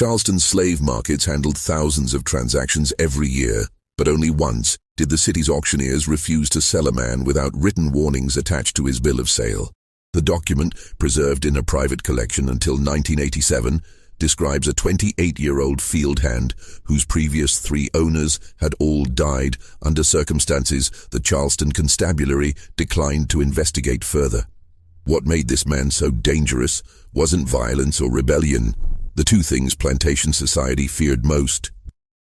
Charleston's slave markets handled thousands of transactions every year, but only once did the city's auctioneers refuse to sell a man without written warnings attached to his bill of sale. The document, preserved in a private collection until 1987, describes a 28-year-old field hand whose previous 3 owners had all died under circumstances the Charleston Constabulary declined to investigate further. What made this man so dangerous wasn't violence or rebellion, the two things plantation society feared most.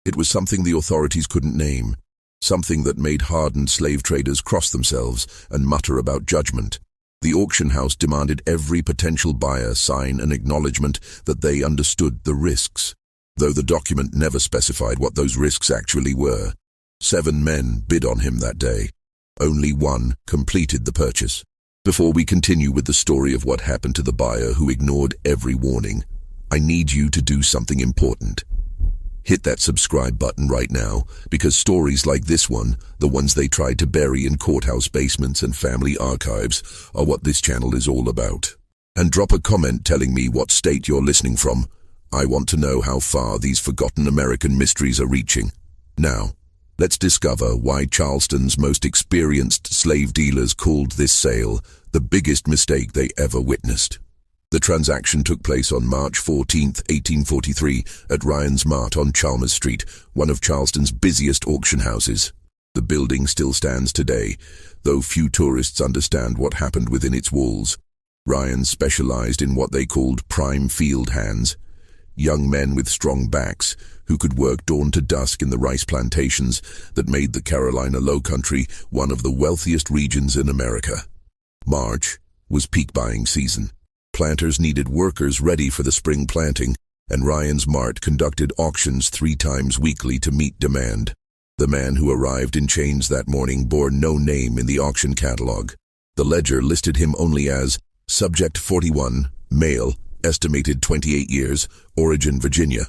It was something the authorities couldn't name, something that made hardened slave traders cross themselves and mutter about judgment. The auction house demanded every potential buyer sign an acknowledgement that they understood the risks, though the document never specified what those risks actually were. 7 men bid on him that day. Only 1 completed the purchase. Before we continue with the story of what happened to the buyer who ignored every warning, I need you to do something important. Hit that subscribe button right now, because stories like this one, the ones they tried to bury in courthouse basements and family archives, are what this channel is all about. And drop a comment telling me what state you're listening from. I want to know how far these forgotten American mysteries are reaching. Now, let's discover why Charleston's most experienced slave dealers called this sale the biggest mistake they ever witnessed. The transaction took place on March 14, 1843, at Ryan's Mart on Chalmers Street, one of Charleston's busiest auction houses. The building still stands today, though few tourists understand what happened within its walls. Ryan specialized in what they called prime field hands, young men with strong backs who could work dawn to dusk in the rice plantations that made the Carolina Lowcountry one of the wealthiest regions in America. March was peak buying season. Planters needed workers ready for the spring planting, and Ryan's Mart conducted auctions 3 times weekly to meet demand. The man who arrived in chains that morning bore no name in the auction catalog. The ledger listed him only as Subject 41, male, estimated 28 years, origin Virginia.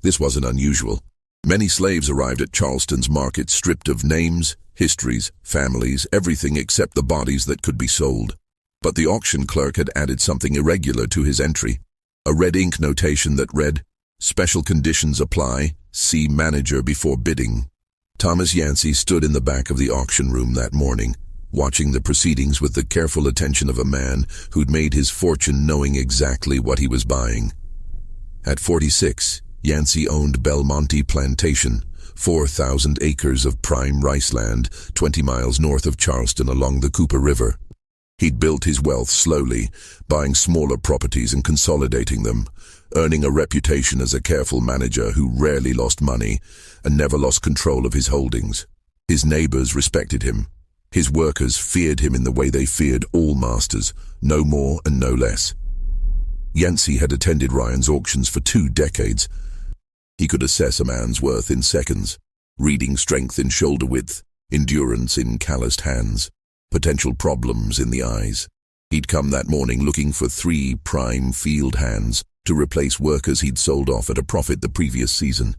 This wasn't unusual. Many slaves arrived at Charleston's market stripped of names, histories, families, everything except the bodies that could be sold. But the auction clerk had added something irregular to his entry, a red ink notation that read, "Special conditions apply, see manager before bidding." Thomas Yancey stood in the back of the auction room that morning, watching the proceedings with the careful attention of a man who'd made his fortune knowing exactly what he was buying. At 46, Yancey owned Belmonte Plantation, 4,000 acres of prime rice land 20 miles north of Charleston along the Cooper River. He'd built his wealth slowly, buying smaller properties and consolidating them, earning a reputation as a careful manager who rarely lost money and never lost control of his holdings. His neighbors respected him. His workers feared him in the way they feared all masters, no more and no less. Yancey had attended Ryan's auctions for 2 decades. He could assess a man's worth in seconds, reading strength in shoulder width, endurance in calloused hands, potential problems in the eyes. He'd come that morning looking for 3 prime field hands to replace workers he'd sold off at a profit the previous season.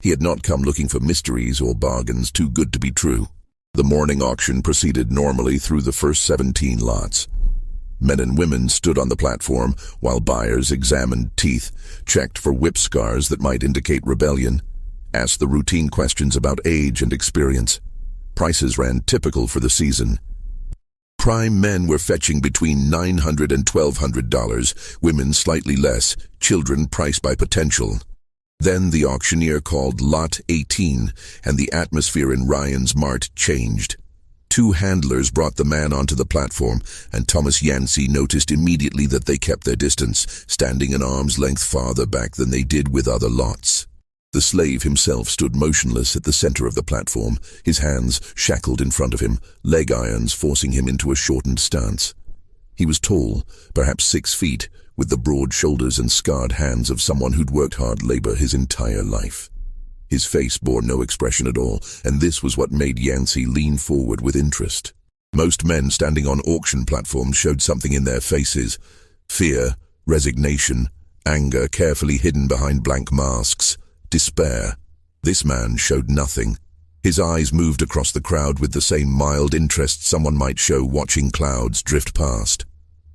He had not come looking for mysteries or bargains too good to be true. The morning auction proceeded normally through the first 17 lots. Men and women stood on the platform while buyers examined teeth, checked for whip scars that might indicate rebellion, asked the routine questions about age and experience. Prices ran typical for the season. Prime men were fetching between $900 and $1,200, women slightly less, children priced by potential. Then the auctioneer called Lot 18, and the atmosphere in Ryan's Mart changed. 2 handlers brought the man onto the platform, and Thomas Yancey noticed immediately that they kept their distance, standing an arm's length farther back than they did with other lots. The slave himself stood motionless at the center of the platform, his hands shackled in front of him, leg irons forcing him into a shortened stance. He was tall, perhaps 6 feet, with the broad shoulders and scarred hands of someone who'd worked hard labor his entire life. His face bore no expression at all, and this was what made Yancey lean forward with interest. Most men standing on auction platforms showed something in their faces: fear, resignation, anger carefully hidden behind blank masks, despair. This man showed nothing. His eyes moved across the crowd with the same mild interest someone might show watching clouds drift past.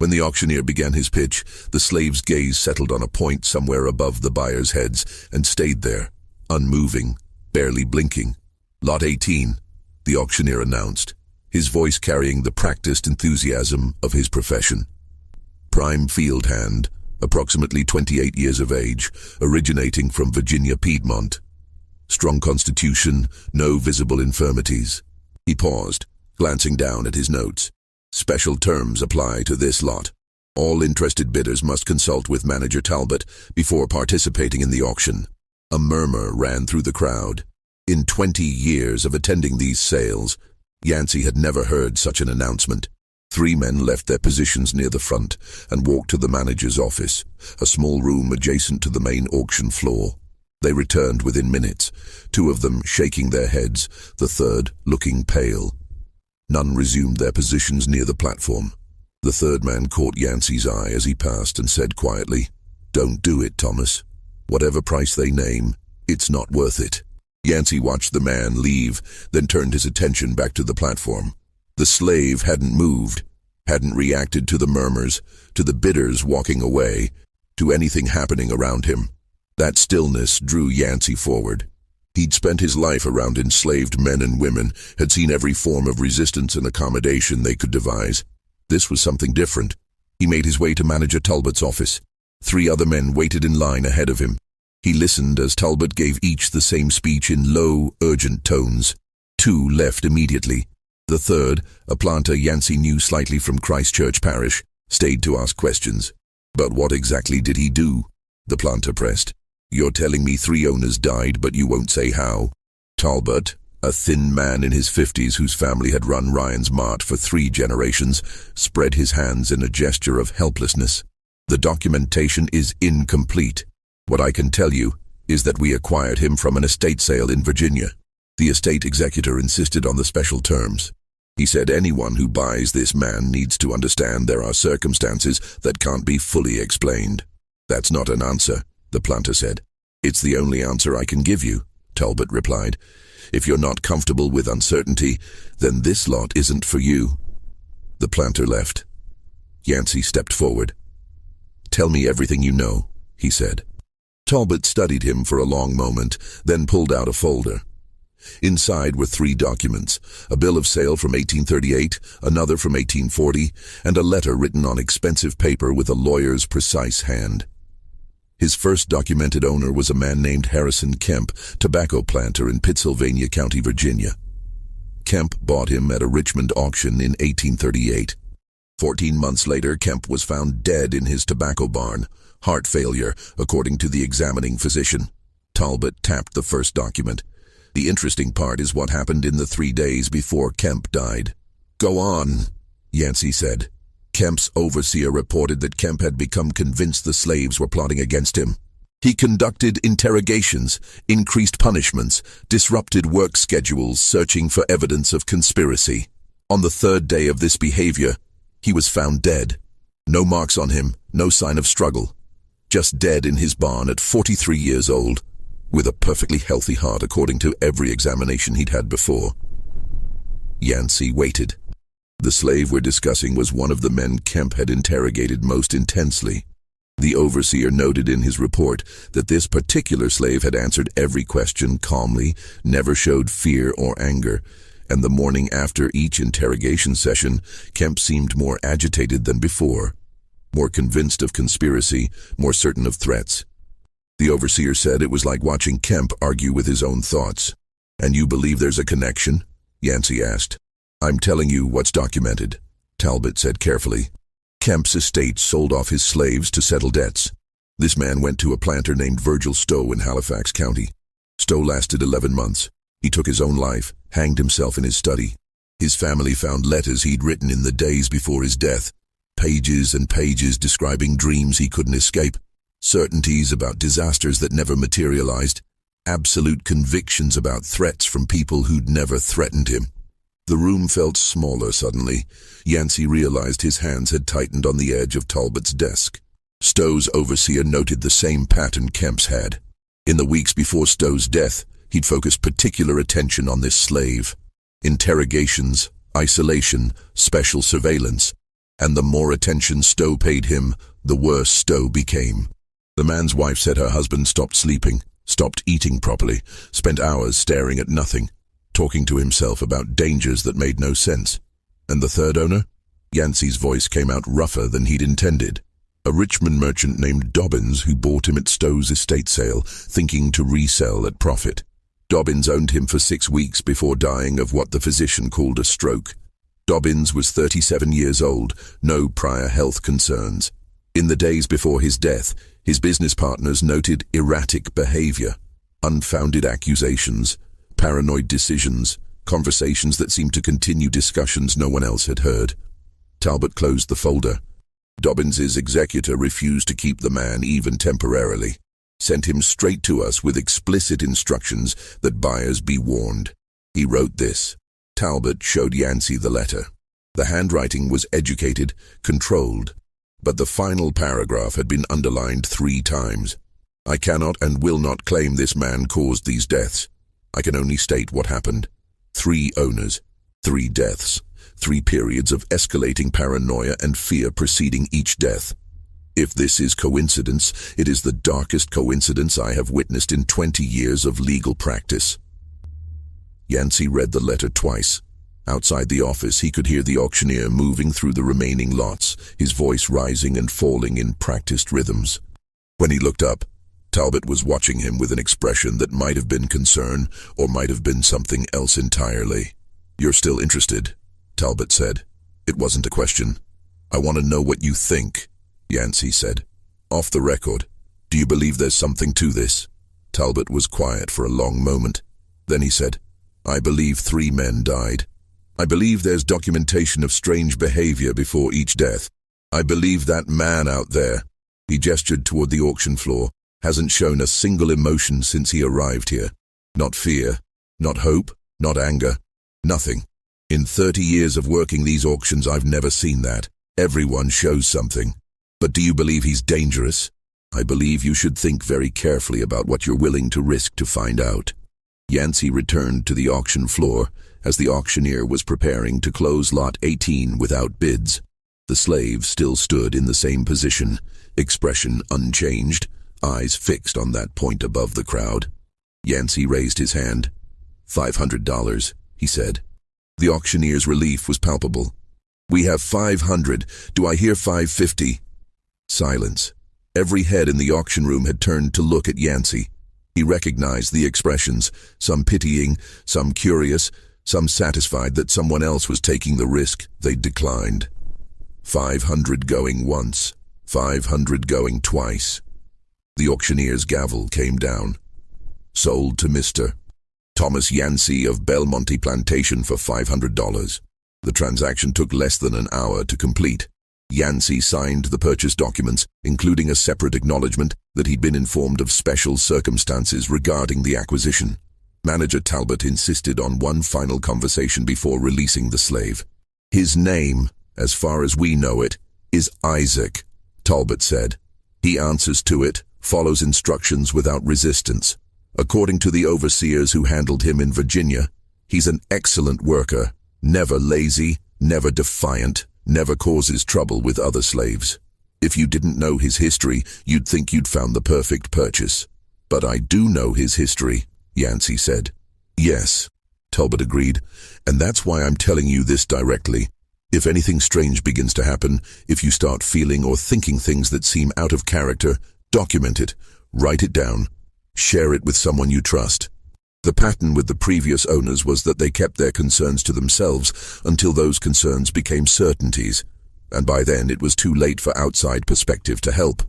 When the auctioneer began his pitch, the slave's gaze settled on a point somewhere above the buyers' heads and stayed there, unmoving, barely blinking. "Lot 18, the auctioneer announced, his voice carrying the practiced enthusiasm of his profession. Prime field hand, approximately 28 years of age, originating from Virginia Piedmont. Strong constitution, no visible infirmities." He paused, glancing down at his notes. "Special terms apply to this lot. All interested bidders must consult with Manager Talbot before participating in the auction." A murmur ran through the crowd. In 20 years of attending these sales, Yancey had never heard such an announcement. 3 men left their positions near the front and walked to the manager's office, a small room adjacent to the main auction floor. They returned within minutes, 2 of them shaking their heads, the third looking pale. None resumed their positions near the platform. The third man caught Yancey's eye as he passed and said quietly, "Don't do it, Thomas. Whatever price they name, it's not worth it." Yancey watched the man leave, then turned his attention back to the platform. The slave hadn't moved, hadn't reacted to the murmurs, to the bidders walking away, to anything happening around him. That stillness drew Yancey forward. He'd spent his life around enslaved men and women, had seen every form of resistance and accommodation they could devise. This was something different. He made his way to Manager Talbot's office. 3 other men waited in line ahead of him. He listened as Talbot gave each the same speech in low, urgent tones. 2 left immediately. The third, a planter Yancey knew slightly from Christchurch Parish, stayed to ask questions. "But what exactly did he do?" the planter pressed. "You're telling me 3 owners died, but you won't say how." Talbot, a thin man in his 50s whose family had run Ryan's Mart for 3 generations, spread his hands in a gesture of helplessness. "The documentation is incomplete. What I can tell you is that we acquired him from an estate sale in Virginia. The estate executor insisted on the special terms. He said anyone who buys this man needs to understand there are circumstances that can't be fully explained." "That's not an answer," the planter said. "It's the only answer I can give you," Talbot replied. "If you're not comfortable with uncertainty, then this lot isn't for you." The planter left. Yancey stepped forward. "Tell me everything you know," he said. Talbot studied him for a long moment, then pulled out a folder. Inside were 3 documents, a bill of sale from 1838, another from 1840, and a letter written on expensive paper with a lawyer's precise hand. His first documented owner was a man named Harrison Kemp, tobacco planter in Pittsylvania County, Virginia. Kemp bought him at a Richmond auction in 1838. 14 months later, Kemp was found dead in his tobacco barn, heart failure, according to the examining physician. Talbot tapped the first document. "The interesting part is what happened in the 3 days before Kemp died." "Go on," Yancey said. Kemp's overseer reported that Kemp had become convinced the slaves were plotting against him. He conducted interrogations, increased punishments, disrupted work schedules, searching for evidence of conspiracy. On the 3rd day of this behavior, he was found dead. No marks on him, no sign of struggle. Just dead in his barn at 43 years old, with a perfectly healthy heart according to every examination he'd had before. Yancey waited. The slave we're discussing was one of the men Kemp had interrogated most intensely. The overseer noted in his report that this particular slave had answered every question calmly, never showed fear or anger, and the morning after each interrogation session, Kemp seemed more agitated than before, more convinced of conspiracy, more certain of threats. The overseer said it was like watching Kemp argue with his own thoughts. "And you believe there's a connection?" Yancey asked. "I'm telling you what's documented," Talbot said carefully. Kemp's estate sold off his slaves to settle debts. This man went to a planter named Virgil Stowe in Halifax County. Stowe lasted 11 months. He took his own life, hanged himself in his study. His family found letters he'd written in the days before his death, pages and pages describing dreams he couldn't escape, certainties about disasters that never materialized, absolute convictions about threats from people who'd never threatened him. The room felt smaller suddenly. Yancey realized his hands had tightened on the edge of Talbot's desk. Stowe's overseer noted the same pattern Kemp's had. In the weeks before Stowe's death, he'd focused particular attention on this slave. Interrogations, isolation, special surveillance. And the more attention Stowe paid him, the worse Stowe became. The man's wife said her husband stopped sleeping, stopped eating properly, spent hours staring at nothing, talking to himself about dangers that made no sense. And the third owner? Yancey's voice came out rougher than he'd intended. A Richmond merchant named Dobbins who bought him at Stowe's estate sale, thinking to resell at profit. Dobbins owned him for 6 weeks before dying of what the physician called a stroke. Dobbins was 37 years old, no prior health concerns. In the days before his death, his business partners noted erratic behavior, unfounded accusations, paranoid decisions, conversations that seemed to continue discussions no one else had heard. Talbot closed the folder. Dobbins's executor refused to keep the man even temporarily, sent him straight to us with explicit instructions that buyers be warned. He wrote this. Talbot showed Yancey the letter. The handwriting was educated, controlled, but the final paragraph had been underlined 3 times. I cannot and will not claim this man caused these deaths. I can only state what happened. 3 owners, 3 deaths, 3 periods of escalating paranoia and fear preceding each death. If this is coincidence, it is the darkest coincidence I have witnessed in 20 years of legal practice. Yancey read the letter twice. Outside the office, he could hear the auctioneer moving through the remaining lots, his voice rising and falling in practiced rhythms. When he looked up, Talbot was watching him with an expression that might have been concern or might have been something else entirely. "You're still interested," Talbot said. It wasn't a question. "I want to know what you think," Yancey said. "Off the record, do you believe there's something to this?" Talbot was quiet for a long moment. Then he said, "I believe 3 men died. I believe there's documentation of strange behavior before each death. I believe that man out there," he gestured toward the auction floor, "hasn't shown a single emotion since he arrived here. Not fear, not hope, not anger, nothing. In 30 years of working these auctions, I've never seen that. Everyone shows something. But do you believe he's dangerous? I believe you should think very carefully about what you're willing to risk to find out." Yancey returned to the auction floor as the auctioneer was preparing to close lot 18 without bids. The slave still stood in the same position, expression unchanged, eyes fixed on that point above the crowd. Yancey raised his hand. $500, he said. The auctioneer's relief was palpable. "We have 500. Do I hear 550? Silence. Every head in the auction room had turned to look at Yancey. He recognized the expressions, some pitying, some curious, some satisfied that someone else was taking the risk they'd declined. 500 going once, 500 going twice. The auctioneer's gavel came down. Sold to Mr. Thomas Yancey of Belmonte Plantation for $500. The transaction took less than an hour to complete. Yancey signed the purchase documents, including a separate acknowledgement that he'd been informed of special circumstances regarding the acquisition. Manager Talbot insisted on one final conversation before releasing the slave. "His name, as far as we know it, is Isaac," Talbot said. "He answers to it, follows instructions without resistance. According to the overseers who handled him in Virginia, he's an excellent worker, never lazy, never defiant, never causes trouble with other slaves. If you didn't know his history, you'd think you'd found the perfect purchase. But I do know his history," Yancey said. "Yes," Talbot agreed, "and that's why I'm telling you this directly. If anything strange begins to happen, if you start feeling or thinking things that seem out of character, document it, write it down, share it with someone you trust." The pattern with the previous owners was that they kept their concerns to themselves until those concerns became certainties, and by then it was too late for outside perspective to help.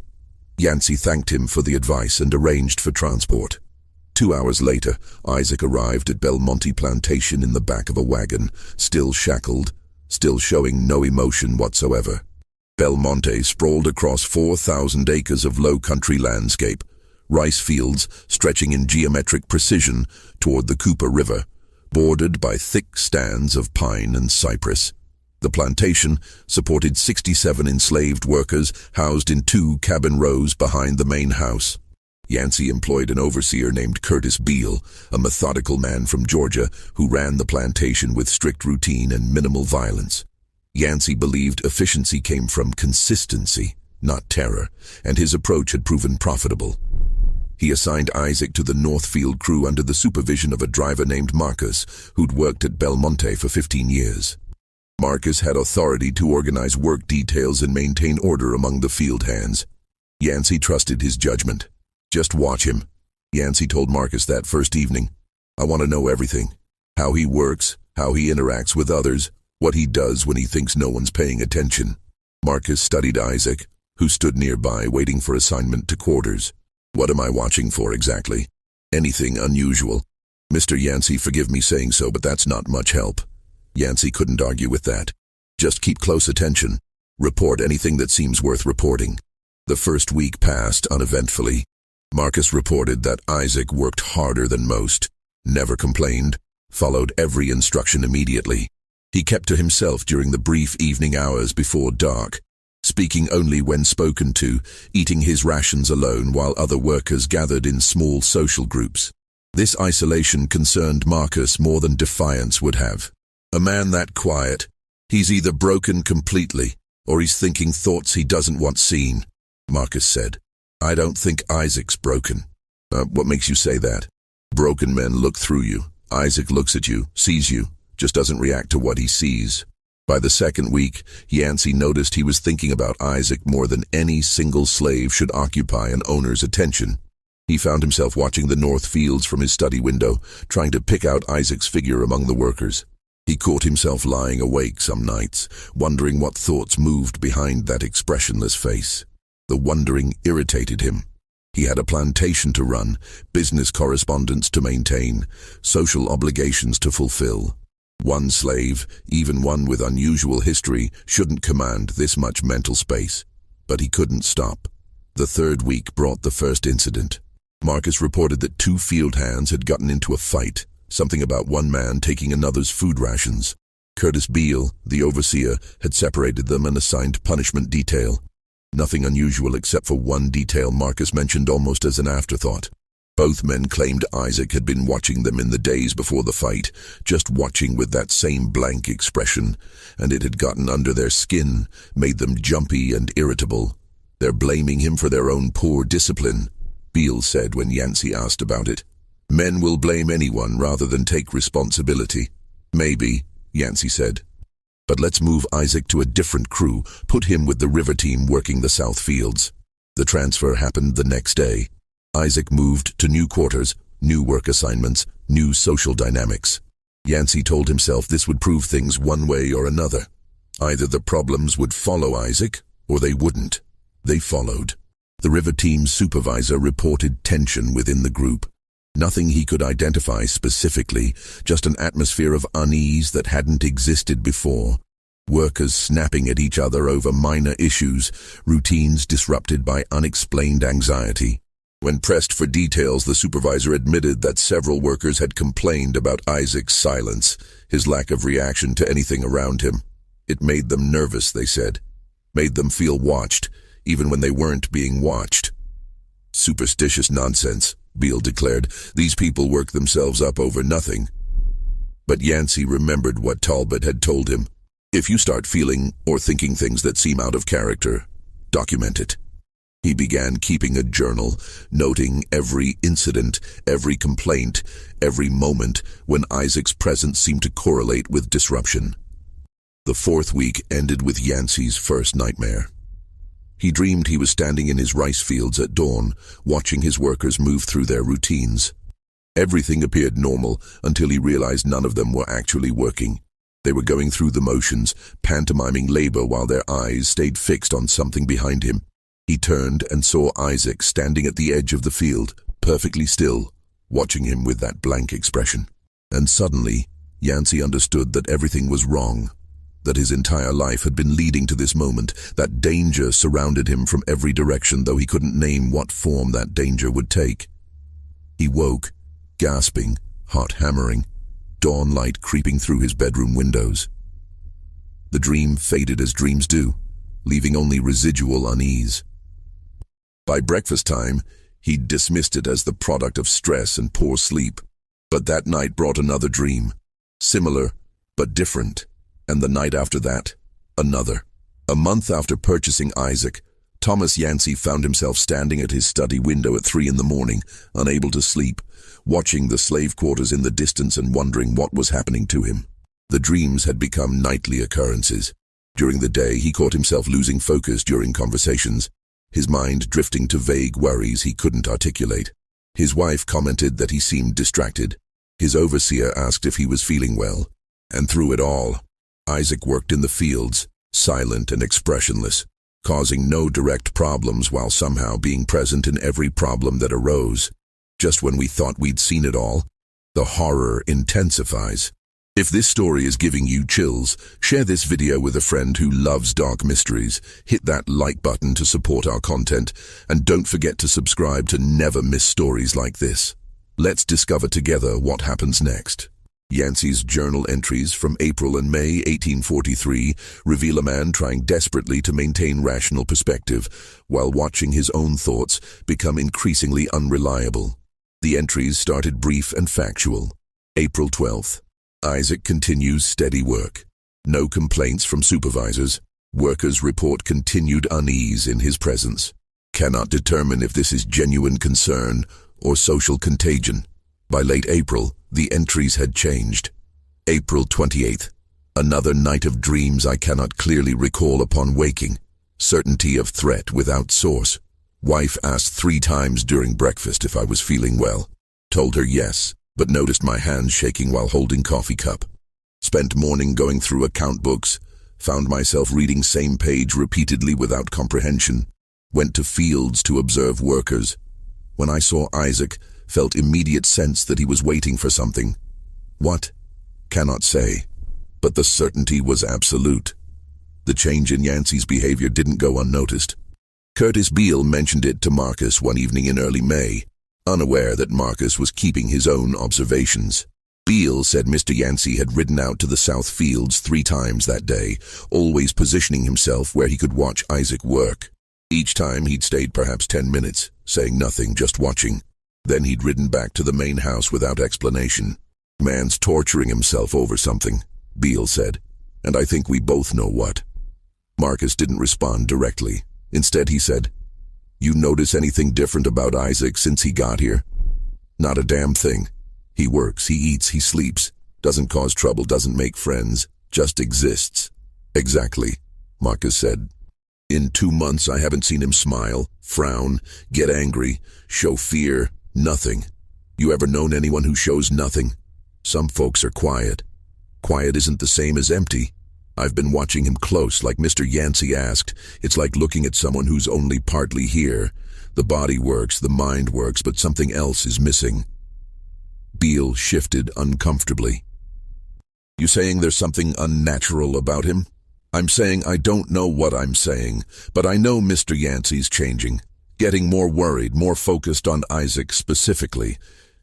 Yancey thanked him for the advice and arranged for transport. 2 hours later, Isaac arrived at Belmonte Plantation in the back of a wagon, still shackled, still showing no emotion whatsoever. Belmonte sprawled across 4,000 acres of low country landscape, rice fields stretching in geometric precision toward the Cooper River, bordered by thick stands of pine and cypress. The plantation supported 67 enslaved workers housed in 2 cabin rows behind the main house. Yancey employed an overseer named Curtis Beale, a methodical man from Georgia who ran the plantation with strict routine and minimal violence. Yancey believed efficiency came from consistency, not terror, and his approach had proven profitable. He assigned Isaac to the Northfield crew under the supervision of a driver named Marcus, who'd worked at Belmonte for 15 years. Marcus had authority to organize work details and maintain order among the field hands. Yancey trusted his judgment. "Just watch him," Yancey told Marcus that first evening. "I want to know everything. How he works, how he interacts with others, what he does when he thinks no one's paying attention." Marcus studied Isaac, who stood nearby waiting for assignment to quarters. "What am I watching for exactly?" "Anything unusual." "Mr. Yancey, forgive me saying so, but that's not much help." Yancey couldn't argue with that. "Just keep close attention. Report anything that seems worth reporting." The first week passed uneventfully. Marcus reported that Isaac worked harder than most, never complained, followed every instruction immediately. He kept to himself during the brief evening hours before dark, speaking only when spoken to, eating his rations alone while other workers gathered in small social groups. This isolation concerned Marcus more than defiance would have. "A man that quiet, he's either broken completely, or he's thinking thoughts he doesn't want seen," Marcus said. "I don't think Isaac's broken." What makes you say that?" "Broken men look through you. Isaac looks at you, sees you, just doesn't react to what he sees." By the second week, Yancey noticed he was thinking about Isaac more than any single slave should occupy an owner's attention. He found himself watching the north fields from his study window, trying to pick out Isaac's figure among the workers. He caught himself lying awake some nights, wondering what thoughts moved behind that expressionless face. The wondering irritated him. He had a plantation to run, business correspondence to maintain, social obligations to fulfill. One slave, even one with unusual history, shouldn't command this much mental space. But he couldn't stop. The third week brought the first incident. Marcus reported that 2 field hands had gotten into a fight, something about one man taking another's food rations. Curtis Beale, the overseer, had separated them and assigned punishment detail. Nothing unusual except for one detail Marcus mentioned almost as an afterthought. Both men claimed Isaac had been watching them in the days before the fight, just watching with that same blank expression, and it had gotten under their skin, made them jumpy and irritable. "They're blaming him for their own poor discipline," Beale said when Yancey asked about it. "Men will blame anyone rather than take responsibility." "Maybe," Yancey said. "But let's move Isaac to a different crew, put him with the river team working the south fields." The transfer happened the next day. Isaac moved to new quarters, new work assignments, new social dynamics. Yancey told himself this would prove things one way or another. Either the problems would follow Isaac, or they wouldn't. They followed. The river team's supervisor reported tension within the group. Nothing he could identify specifically, just an atmosphere of unease that hadn't existed before. Workers snapping at each other over minor issues, routines disrupted by unexplained anxiety. When pressed for details, the supervisor admitted that several workers had complained about Isaac's silence, his lack of reaction to anything around him. It made them nervous, they said. Made them feel watched, even when they weren't being watched. "Superstitious nonsense," Beale declared. "These people work themselves up over nothing." But Yancey remembered what Talbot had told him. If you start feeling or thinking things that seem out of character, document it. He began keeping a journal, noting every incident, every complaint, every moment when Isaac's presence seemed to correlate with disruption. The 4th week ended with Yancey's first nightmare. He dreamed he was standing in his rice fields at dawn, watching his workers move through their routines. Everything appeared normal until he realized none of them were actually working. They were going through the motions, pantomiming labor while their eyes stayed fixed on something behind him. He turned and saw Isaac standing at the edge of the field, perfectly still, watching him with that blank expression. And suddenly, Yancey understood that everything was wrong, that his entire life had been leading to this moment, that danger surrounded him from every direction, though he couldn't name what form that danger would take. He woke, gasping, heart hammering, dawn light creeping through his bedroom windows. The dream faded as dreams do, leaving only residual unease. By breakfast time, he'd dismissed it as the product of stress and poor sleep. But that night brought another dream, similar but different, and the night after that, Another. A month after purchasing Isaac, Thomas Yancey found himself standing at his study window at 3 in the morning, unable to sleep, watching the slave quarters in the distance and wondering what was happening to him. The dreams had become nightly occurrences. During the day, he caught himself losing focus during conversations, his mind drifting to vague worries he couldn't articulate. His wife commented that he seemed distracted. His overseer asked if he was feeling well. And through it all, Isaac worked in the fields, silent and expressionless, causing no direct problems while somehow being present in every problem that arose. Just when we thought we'd seen it all, the horror intensifies. If this story is giving you chills, share this video with a friend who loves dark mysteries, hit that like button to support our content, and don't forget to subscribe to never miss stories like this. Let's discover together what happens next. Yancey's journal entries from April and May 1843 reveal a man trying desperately to maintain rational perspective while watching his own thoughts become increasingly unreliable. The entries started brief and factual. April 12th. Isaac continues steady work. No complaints from supervisors. Workers report continued unease in his presence. Cannot determine if this is genuine concern or social contagion. By late April, the entries had changed. April 28th. Another night of dreams I cannot clearly recall upon waking. Certainty of threat without source. Wife asked 3 times during breakfast if I was feeling well. Told her yes, but noticed my hands shaking while holding coffee cup. Spent morning going through account books. Found myself reading same page repeatedly without comprehension. Went to fields to observe workers. When I saw Isaac, felt immediate sense that he was waiting for something. What? Cannot say. But the certainty was absolute. The change in Yancey's behavior didn't go unnoticed. Curtis Beale mentioned it to Marcus one evening in early May, unaware that Marcus was keeping his own observations. Beale said Mr. Yancey had ridden out to the south fields 3 times that day, always positioning himself where he could watch Isaac work. Each time he'd stayed perhaps 10 minutes, saying nothing, just watching. Then he'd ridden back to the main house without explanation. Man's torturing himself over something, Beale said, and I think we both know what. Marcus didn't respond directly. Instead he said, "You notice anything different about Isaac since he got here?" "Not a damn thing. He works, he eats, he sleeps, doesn't cause trouble, doesn't make friends, just exists." "Exactly," Marcus said. "In 2 months I haven't seen him smile, frown, get angry, show fear, nothing. You ever known anyone who shows nothing? Some folks are quiet. Quiet isn't the same as empty. I've been watching him close, like Mr. Yancey asked. It's like looking at someone who's only partly here. The body works, the mind works, but something else is missing." Beale shifted uncomfortably. "You saying there's something unnatural about him?" "I'm saying I don't know what I'm saying, but I know Mr. Yancey's changing, getting more worried, more focused on Isaac specifically.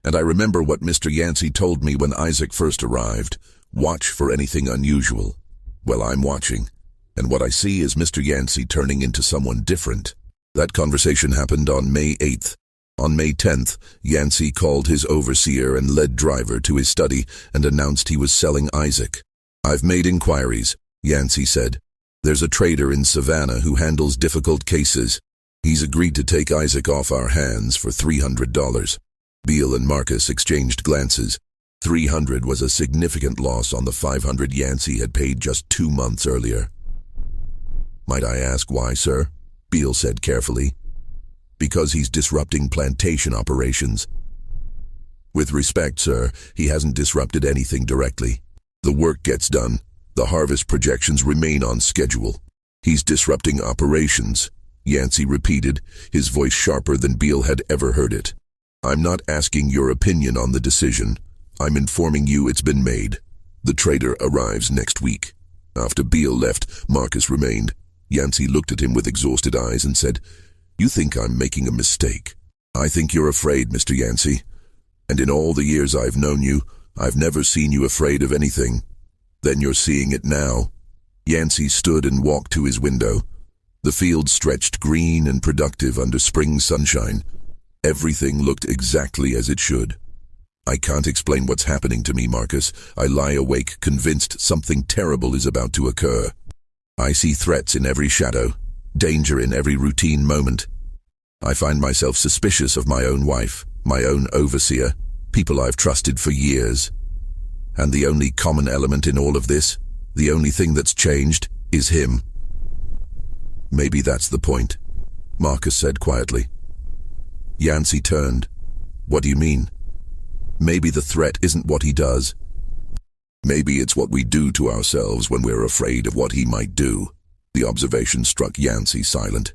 And I remember what Mr. Yancey told me when Isaac first arrived. Watch for anything unusual. Well, I'm watching, and what I see is Mr. Yancey turning into someone different." That conversation happened on May 8th. On May 10th, Yancey called his overseer and lead driver to his study and announced he was selling Isaac. "I've made inquiries," Yancey said. "There's a trader in Savannah who handles difficult cases. He's agreed to take Isaac off our hands for $300. Beale and Marcus exchanged glances. $300 was a significant loss on the $500 Yancey had paid just 2 months earlier. "Might I ask why, sir?" Beale said carefully. "Because he's disrupting plantation operations." "With respect, sir, he hasn't disrupted anything directly. The work gets done. The harvest projections remain on schedule. He's disrupting operations," Yancey repeated, his voice sharper than Beale had ever heard it. "I'm not asking your opinion on the decision. I'm informing you it's been made. The trader arrives next week." After Beale left, Marcus remained. Yancey looked at him with exhausted eyes and said, "You think I'm making a mistake. I think you're afraid, Mr. Yancey. And in all the years I've known you, I've never seen you afraid of anything. Then you're seeing it now." Yancey stood and walked to his window. The field stretched green and productive under spring sunshine. Everything looked exactly as it should. "I can't explain what's happening to me, Marcus. I lie awake, convinced something terrible is about to occur." I see threats in every shadow, danger in every routine moment. I find myself suspicious of my own wife, my own overseer, people I've trusted for years. And the only common element in all of this, the only thing that's changed, is him. Maybe that's the point, Marcus said quietly. Yancey turned. What do you mean? Maybe the threat isn't what he does. Maybe it's what we do to ourselves when we're afraid of what he might do. The observation struck Yancey silent.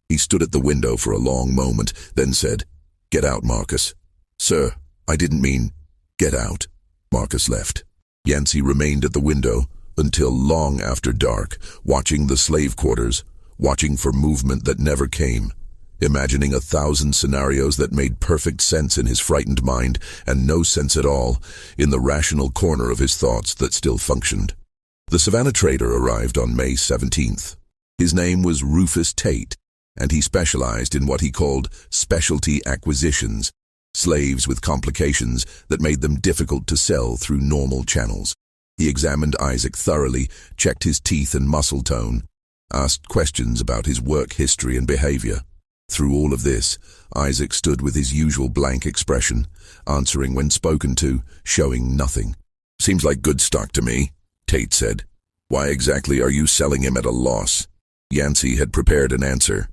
He stood at the window for a long moment, then said, "Get out, Marcus." "Sir, I didn't mean—" "Get out." Marcus left. Yancey remained at the window until long after dark, watching the slave quarters, watching for movement that never came, imagining 1,000 scenarios that made perfect sense in his frightened mind and no sense at all in the rational corner of his thoughts that still functioned. The Savannah trader arrived on May 17th. His name was Rufus Tate, and he specialized in what he called specialty acquisitions, slaves with complications that made them difficult to sell through normal channels. He examined Isaac thoroughly, checked his teeth and muscle tone, asked questions about his work history and behavior. Through all of this, Isaac stood with his usual blank expression, answering when spoken to, showing nothing. "Seems like good stock to me," Tate said. "Why exactly are you selling him at a loss?" Yancey had prepared an answer.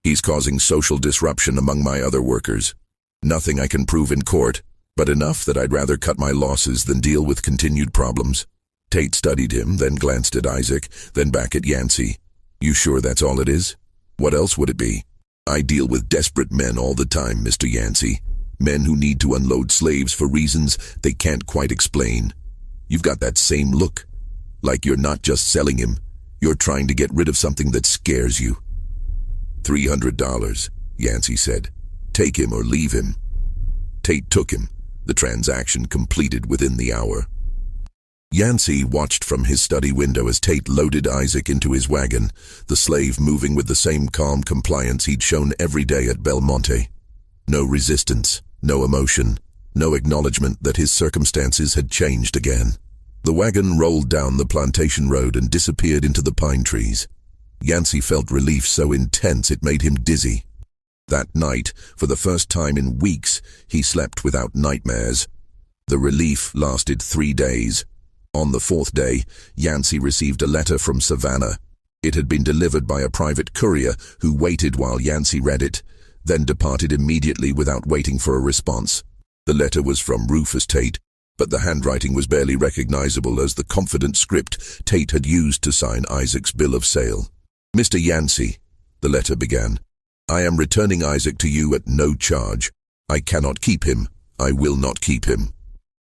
"He's causing social disruption among my other workers. Nothing I can prove in court, but enough that I'd rather cut my losses than deal with continued problems." Tate studied him, then glanced at Isaac, then back at Yancey. "You sure that's all it is? What else would it be?" "I deal with desperate men all the time, Mr. Yancey. Men who need to unload slaves for reasons they can't quite explain. You've got that same look. Like you're not just selling him, you're trying to get rid of something that scares you." $300, Yancey said. "Take him or leave him." Tate took him, the transaction completed within the hour. Yancey watched from his study window as Tate loaded Isaac into his wagon, the slave moving with the same calm compliance he'd shown every day at Belmonte. No resistance, no emotion, no acknowledgement that his circumstances had changed again. The wagon rolled down the plantation road and disappeared into the pine trees. Yancey felt relief so intense it made him dizzy. That night, for the first time in weeks, he slept without nightmares. The relief lasted 3 days. On the 4th day, Yancey received a letter from Savannah. It had been delivered by a private courier who waited while Yancey read it, then departed immediately without waiting for a response. The letter was from Rufus Tate, but the handwriting was barely recognizable as the confident script Tate had used to sign Isaac's bill of sale. "Mr. Yancey," the letter began, "I am returning Isaac to you at no charge. I cannot keep him. I will not keep him."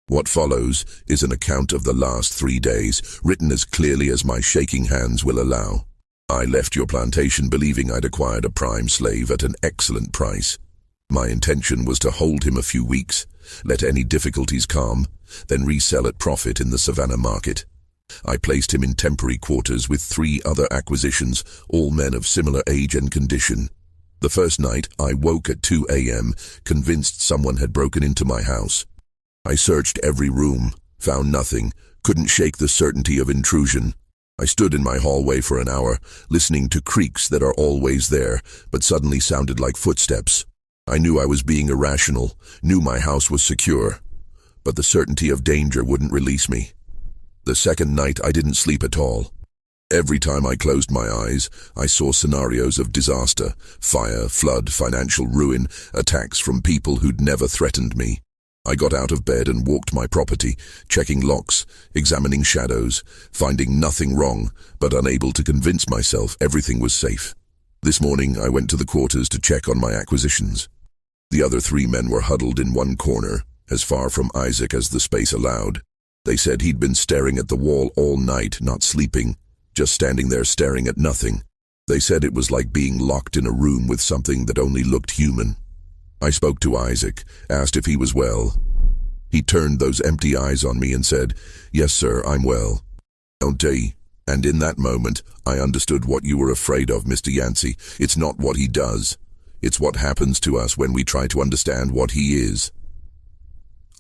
What follows is an account of the last 3 days, written as clearly as my shaking hands will allow. "I left your plantation believing I'd acquired a prime slave at an excellent price. My intention was to hold him a few weeks, let any difficulties calm, then resell at profit in the Savannah market. I placed him in temporary quarters with 3 other acquisitions, all men of similar age and condition. The first night, I woke at 2 a.m., convinced someone had broken into my house. I searched every room, found nothing, couldn't shake the certainty of intrusion. I stood in my hallway for an hour, listening to creaks that are always there, but suddenly sounded like footsteps. I knew I was being irrational, knew my house was secure, but the certainty of danger wouldn't release me. The second night, I didn't sleep at all. Every time I closed my eyes, I saw scenarios of disaster, fire, flood, financial ruin, attacks from people who'd never threatened me. I got out of bed and walked my property, checking locks, examining shadows, finding nothing wrong, but unable to convince myself everything was safe. This morning, I went to the quarters to check on my acquisitions. The other 3 men were huddled in one corner, as far from Isaac as the space allowed. They said he'd been staring at the wall all night, not sleeping, just standing there staring at nothing. They said it was like being locked in a room with something that only looked human. I spoke to Isaac, asked if he was well. He turned those empty eyes on me and said, "Yes, sir, I'm well." And in that moment, I understood what you were afraid of, Mr. Yancey. It's not what he does. It's what happens to us when we try to understand what he is.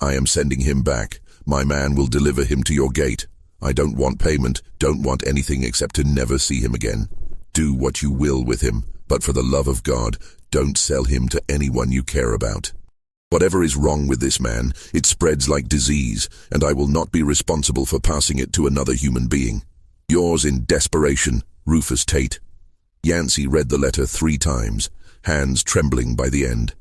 I am sending him back. My man will deliver him to your gate. I don't want payment, don't want anything except to never see him again. Do what you will with him, but for the love of God, don't sell him to anyone you care about. Whatever is wrong with this man, it spreads like disease, and I will not be responsible for passing it to another human being. Yours in desperation, Rufus Tate. Yancey read the letter 3 times, hands trembling by the end.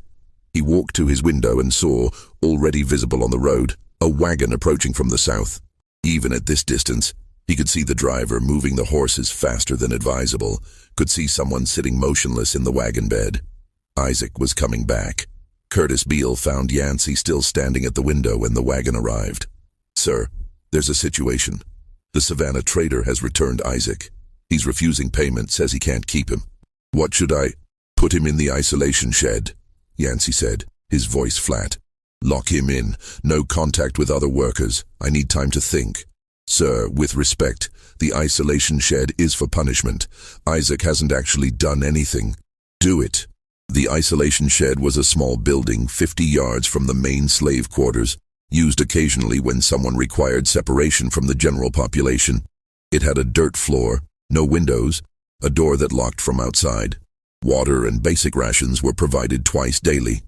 He walked to his window and saw, already visible on the road, a wagon approaching from the south. Even at this distance, he could see the driver moving the horses faster than advisable, could see someone sitting motionless in the wagon bed. Isaac was coming back. Curtis Beale found Yancey still standing at the window when the wagon arrived. "Sir, there's a situation. The Savannah trader has returned Isaac. He's refusing payment, says he can't keep him." "What should I—" "Put him in the isolation shed," Yancey said, his voice flat. "Lock him in. No contact with other workers. I need time to think. Sir, with respect, the isolation shed is for punishment. Isaac hasn't actually done anything. Do it." The isolation shed was a small building 50 yards from the main slave quarters, used occasionally when someone required separation from the general population. It had a dirt floor, no windows, a door that locked from outside. Water and basic rations were provided twice daily.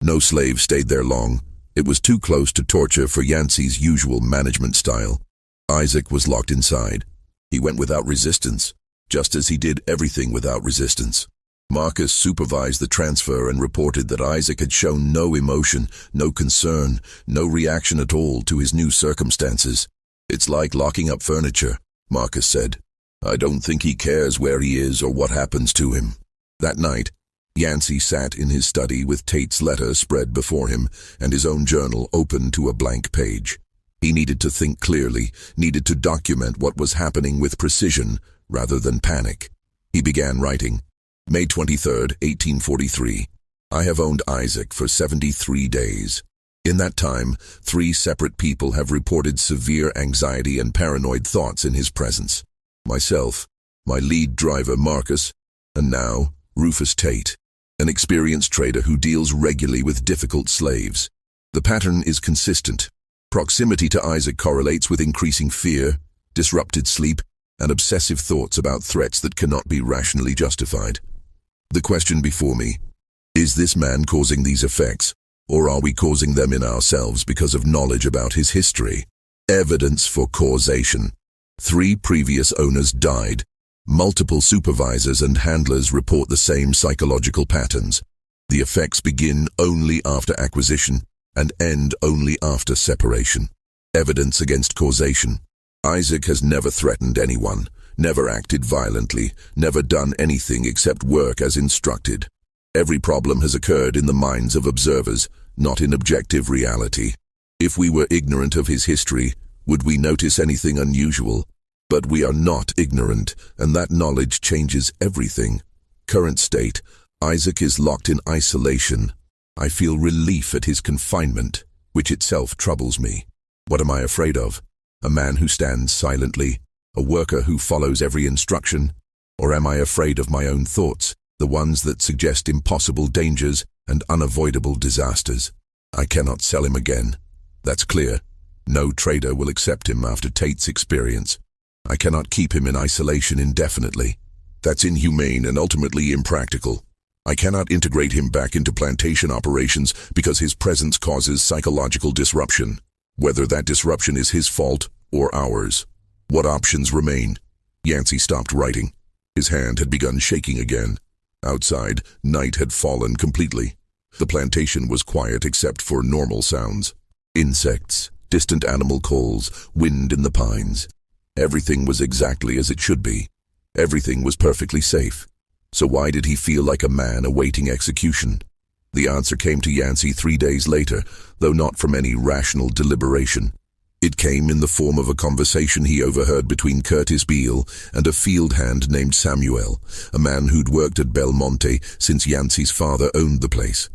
No slave stayed there long. It was too close to torture for Yancey's usual management style. Isaac was locked inside. He went without resistance, just as he did everything without resistance. Marcus supervised the transfer and reported that Isaac had shown no emotion, no concern, no reaction at all to his new circumstances. "It's like locking up furniture," Marcus said. "I don't think he cares where he is or what happens to him." That night, Yancey sat in his study with Tate's letter spread before him and his own journal open to a blank page. He needed to think clearly, needed to document what was happening with precision rather than panic. He began writing. May 23rd, 1843. I have owned Isaac for 73 days. In that time, 3 separate people have reported severe anxiety and paranoid thoughts in his presence. Myself, my lead driver Marcus, and now Rufus Tate, an experienced trader who deals regularly with difficult slaves. The pattern is consistent. Proximity to Isaac correlates with increasing fear, disrupted sleep, and obsessive thoughts about threats that cannot be rationally justified. The question before me, is this man causing these effects, or are we causing them in ourselves because of knowledge about his history? Evidence for causation. 3 previous owners died. Multiple supervisors and handlers report the same psychological patterns. The effects begin only after acquisition and end only after separation. Evidence against causation. Isaac has never threatened anyone, never acted violently, never done anything except work as instructed. Every problem has occurred in the minds of observers, not in objective reality. If we were ignorant of his history, would we notice anything unusual? But we are not ignorant, and that knowledge changes everything. Current state, Isaac is locked in isolation. I feel relief at his confinement, which itself troubles me. What am I afraid of? A man who stands silently, a worker who follows every instruction? Or am I afraid of my own thoughts, the ones that suggest impossible dangers and unavoidable disasters? I cannot sell him again. That's clear. No trader will accept him after Tate's experience. I cannot keep him in isolation indefinitely. That's inhumane and ultimately impractical. I cannot integrate him back into plantation operations because his presence causes psychological disruption, whether that disruption is his fault or ours. What options remain? Yancey stopped writing. His hand had begun shaking again. Outside, night had fallen completely. The plantation was quiet except for normal sounds. Insects, distant animal calls, wind in the pines. Everything was exactly as it should be. Everything was perfectly safe. So why did he feel like a man awaiting execution? The answer came to Yancey 3 days later, though not from any rational deliberation. It came in the form of a conversation he overheard between Curtis Beale and a field hand named Samuel, a man who'd worked at Belmonte since Yancey's father owned the place.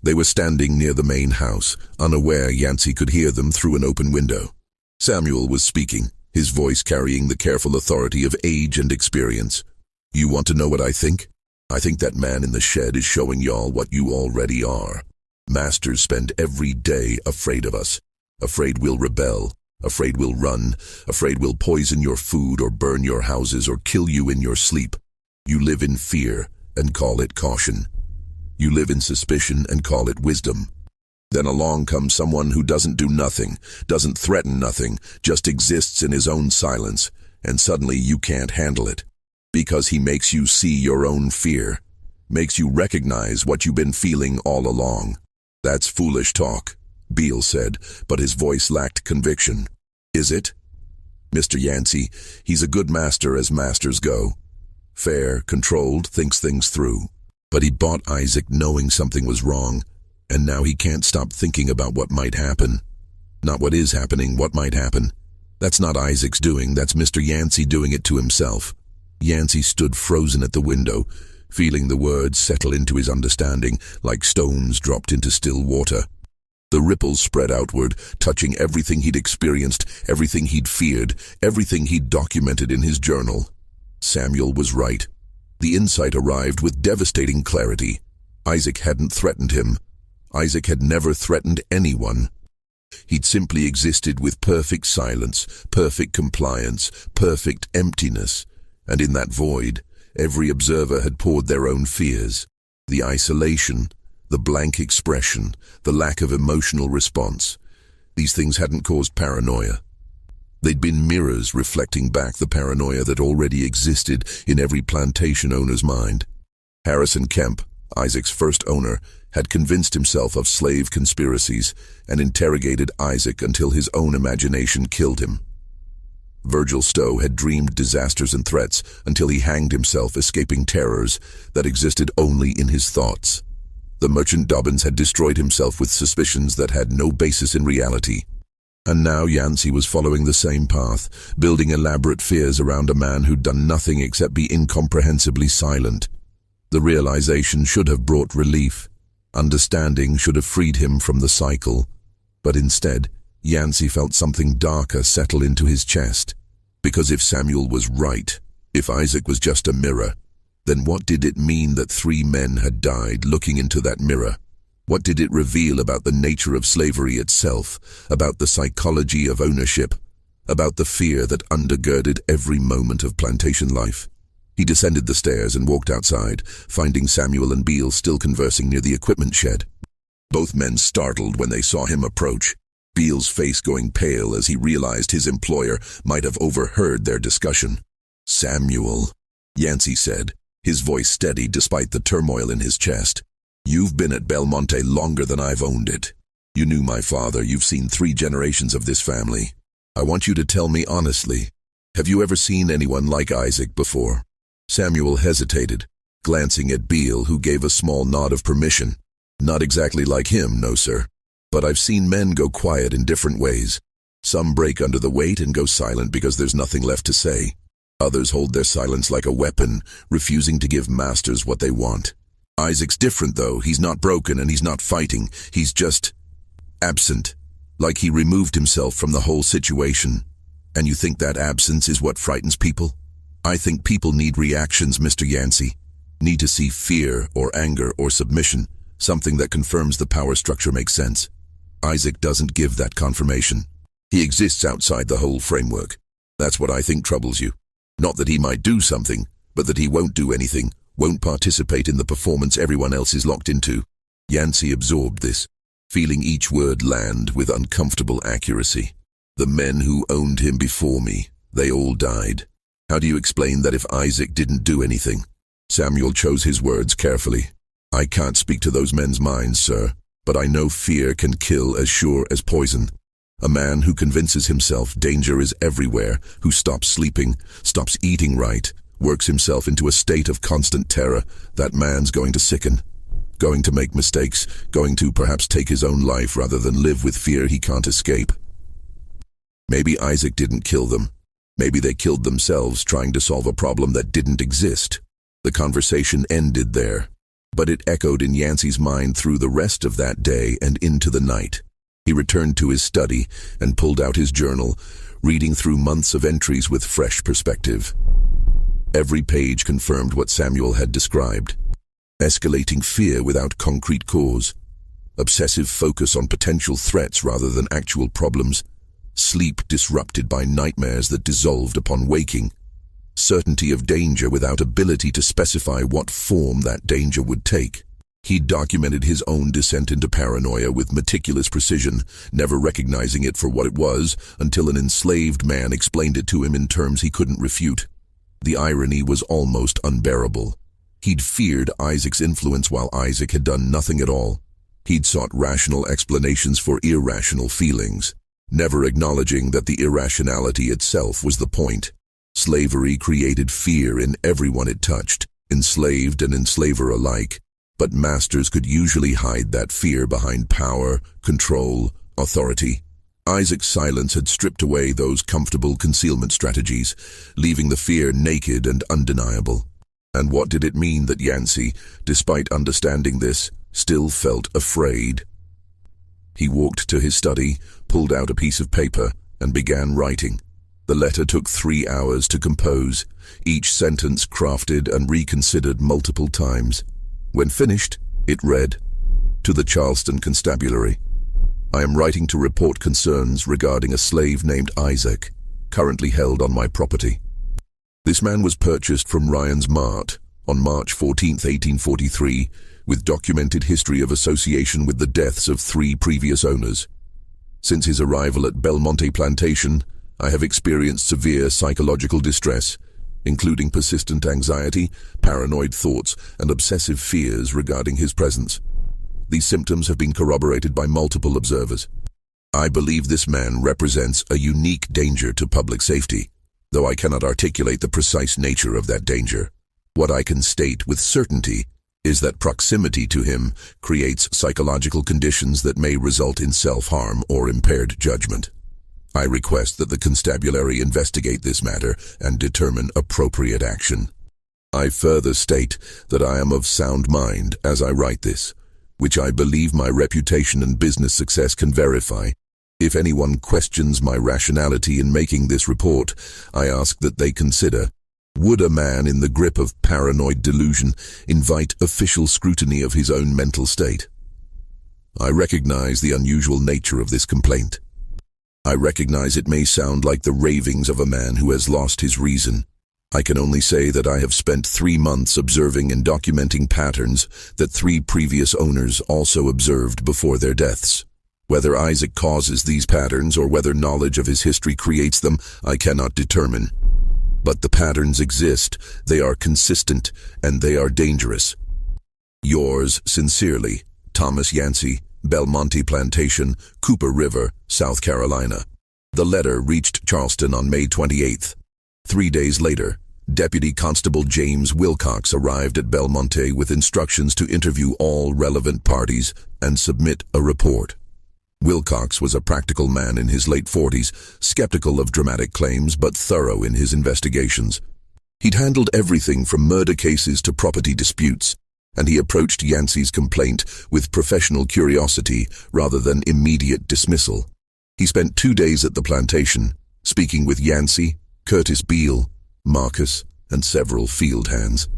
They were standing near the main house, unaware Yancey could hear them through an open window. Samuel was speaking, his voice carrying the careful authority of age and experience. "You want to know what I think? I think that man in the shed is showing y'all what you already are. Masters spend every day afraid of us, afraid we'll rebel, Afraid we'll run, afraid we'll poison your food or burn your houses or kill you in your sleep. You live in fear and call it caution. You live in suspicion and call it wisdom. Then along comes someone who doesn't do nothing, doesn't threaten nothing, just exists in his own silence, and suddenly you can't handle it. Because he makes you see your own fear, makes you recognize what you've been feeling all along. That's foolish talk, Beale said, but his voice lacked conviction. Is it? Mr. Yancey, he's a good master as masters go. Fair, controlled, thinks things through. But he bought Isaac knowing something was wrong, and now he can't stop thinking about what might happen. Not what is happening, what might happen. That's not Isaac's doing, that's Mr. Yancey doing it to himself. Yancey stood frozen at the window, feeling the words settle into his understanding like stones dropped into still water. The ripples spread outward, touching everything he'd experienced, everything he'd feared, everything he'd documented in his journal. Samuel was right. The insight arrived with devastating clarity. Isaac hadn't threatened him. Isaac had never threatened anyone. He'd simply existed with perfect silence, perfect compliance, perfect emptiness, and in that void, every observer had poured their own fears. The isolation, the blank expression, the lack of emotional response. These things hadn't caused paranoia. They'd been mirrors reflecting back the paranoia that already existed in every plantation owner's mind. Harrison Kemp, Isaac's first owner, had convinced himself of slave conspiracies and interrogated Isaac until his own imagination killed him. Virgil Stowe had dreamed disasters and threats until he hanged himself, escaping terrors that existed only in his thoughts. The merchant Dobbins had destroyed himself with suspicions that had no basis in reality. And now Yancey was following the same path, building elaborate fears around a man who'd done nothing except be incomprehensibly silent. The realization should have brought relief. Understanding should have freed him from the cycle. But instead, Yancey felt something darker settle into his chest. Because if Samuel was right, if Isaac was just a mirror, then what did it mean that 3 men had died looking into that mirror? What did it reveal about the nature of slavery itself, about the psychology of ownership, about the fear that undergirded every moment of plantation life? He descended the stairs and walked outside, finding Samuel and Beale still conversing near the equipment shed. Both men startled when they saw him approach, Beale's face going pale as he realized his employer might have overheard their discussion. "Samuel," Yancey said, his voice steady despite the turmoil in his chest. "You've been at Belmonte longer than I've owned it. You knew my father, you've seen 3 generations of this family. I want you to tell me honestly, have you ever seen anyone like Isaac before?" Samuel hesitated, glancing at Beale, who gave a small nod of permission. "Not exactly like him, no sir. But I've seen men go quiet in different ways. Some break under the weight and go silent because there's nothing left to say. Others hold their silence like a weapon, refusing to give masters what they want. Isaac's different though. He's not broken and he's not fighting. He's just absent, like he removed himself from the whole situation. And you think that absence is what frightens people? I think people need reactions, Mr. Yancey. Need to see fear or anger or submission, something that confirms the power structure makes sense. Isaac doesn't give that confirmation. He exists outside the whole framework. That's what I think troubles you. Not that he might do something, but that he won't do anything, won't participate in the performance everyone else is locked into." Yancey absorbed this, feeling each word land with uncomfortable accuracy. "The men who owned him before me, they all died. How do you explain that if Isaac didn't do anything?" Samuel chose his words carefully. "I can't speak to those men's minds, sir, but I know fear can kill as sure as poison. A man who convinces himself danger is everywhere, who stops sleeping, stops eating right, works himself into a state of constant terror, that man's going to sicken, going to make mistakes, going to perhaps take his own life rather than live with fear he can't escape. Maybe Isaac didn't kill them. Maybe they killed themselves trying to solve a problem that didn't exist." The conversation ended there, but it echoed in Yancey's mind through the rest of that day and into the night. He returned to his study and pulled out his journal, reading through months of entries with fresh perspective. Every page confirmed what Samuel had described. Escalating fear without concrete cause. Obsessive focus on potential threats rather than actual problems. sleep disrupted by nightmares that dissolved upon waking, certainty of danger without ability to specify what form that danger would take. He documented his own descent into paranoia with meticulous precision, never recognizing it for what it was until an enslaved man explained it to him in terms he couldn't refute. The irony was almost unbearable. He'd feared Isaac's influence while Isaac had done nothing at all. He'd sought rational explanations for irrational feelings, never acknowledging that the irrationality itself was the point. Slavery created fear in everyone it touched, enslaved and enslaver alike. But masters could usually hide that fear behind power, control, authority. Isaac's silence had stripped away those comfortable concealment strategies, leaving the fear naked and undeniable. And what did it mean that Yancey, despite understanding this, still felt afraid? He walked to his study, pulled out a piece of paper, and began writing. The letter took 3 hours to compose, each sentence crafted and reconsidered multiple times. When finished, it read, "To the Charleston Constabulary. I am writing to report concerns regarding a slave named Isaac, currently held on my property. This man was purchased from Ryan's Mart on March 14, 1843, with documented history of association with the deaths of 3 previous owners. Since his arrival at Belmonte Plantation, I have experienced severe psychological distress, including persistent anxiety, paranoid thoughts, and obsessive fears regarding his presence. These symptoms have been corroborated by multiple observers. I believe this man represents a unique danger to public safety, though I cannot articulate the precise nature of that danger. What I can state with certainty is that proximity to him creates psychological conditions that may result in self-harm or impaired judgment. I request that the constabulary investigate this matter and determine appropriate action. I further state that I am of sound mind as I write this, which I believe my reputation and business success can verify. If anyone questions my rationality in making this report, I ask that they consider, would a man in the grip of paranoid delusion invite official scrutiny of his own mental state? I recognize the unusual nature of this complaint. I recognize it may sound like the ravings of a man who has lost his reason. I can only say that I have spent 3 months observing and documenting patterns that 3 previous owners also observed before their deaths. Whether Isaac causes these patterns or whether knowledge of his history creates them, I cannot determine. But the patterns exist, they are consistent, and they are dangerous. Yours sincerely, Thomas Yancey, Belmonte Plantation, Cooper River, South Carolina. The letter reached Charleston on May 28th. 3 days later, Deputy Constable James Wilcox arrived at Belmonte with instructions to interview all relevant parties and submit a report. Wilcox was a practical man in his late 40s, skeptical of dramatic claims but thorough in his investigations. He'd handled everything from murder cases to property disputes, and he approached Yancey's complaint with professional curiosity rather than immediate dismissal. He spent 2 days at the plantation, speaking with Yancey, Curtis Beale, Marcus, and several field hands.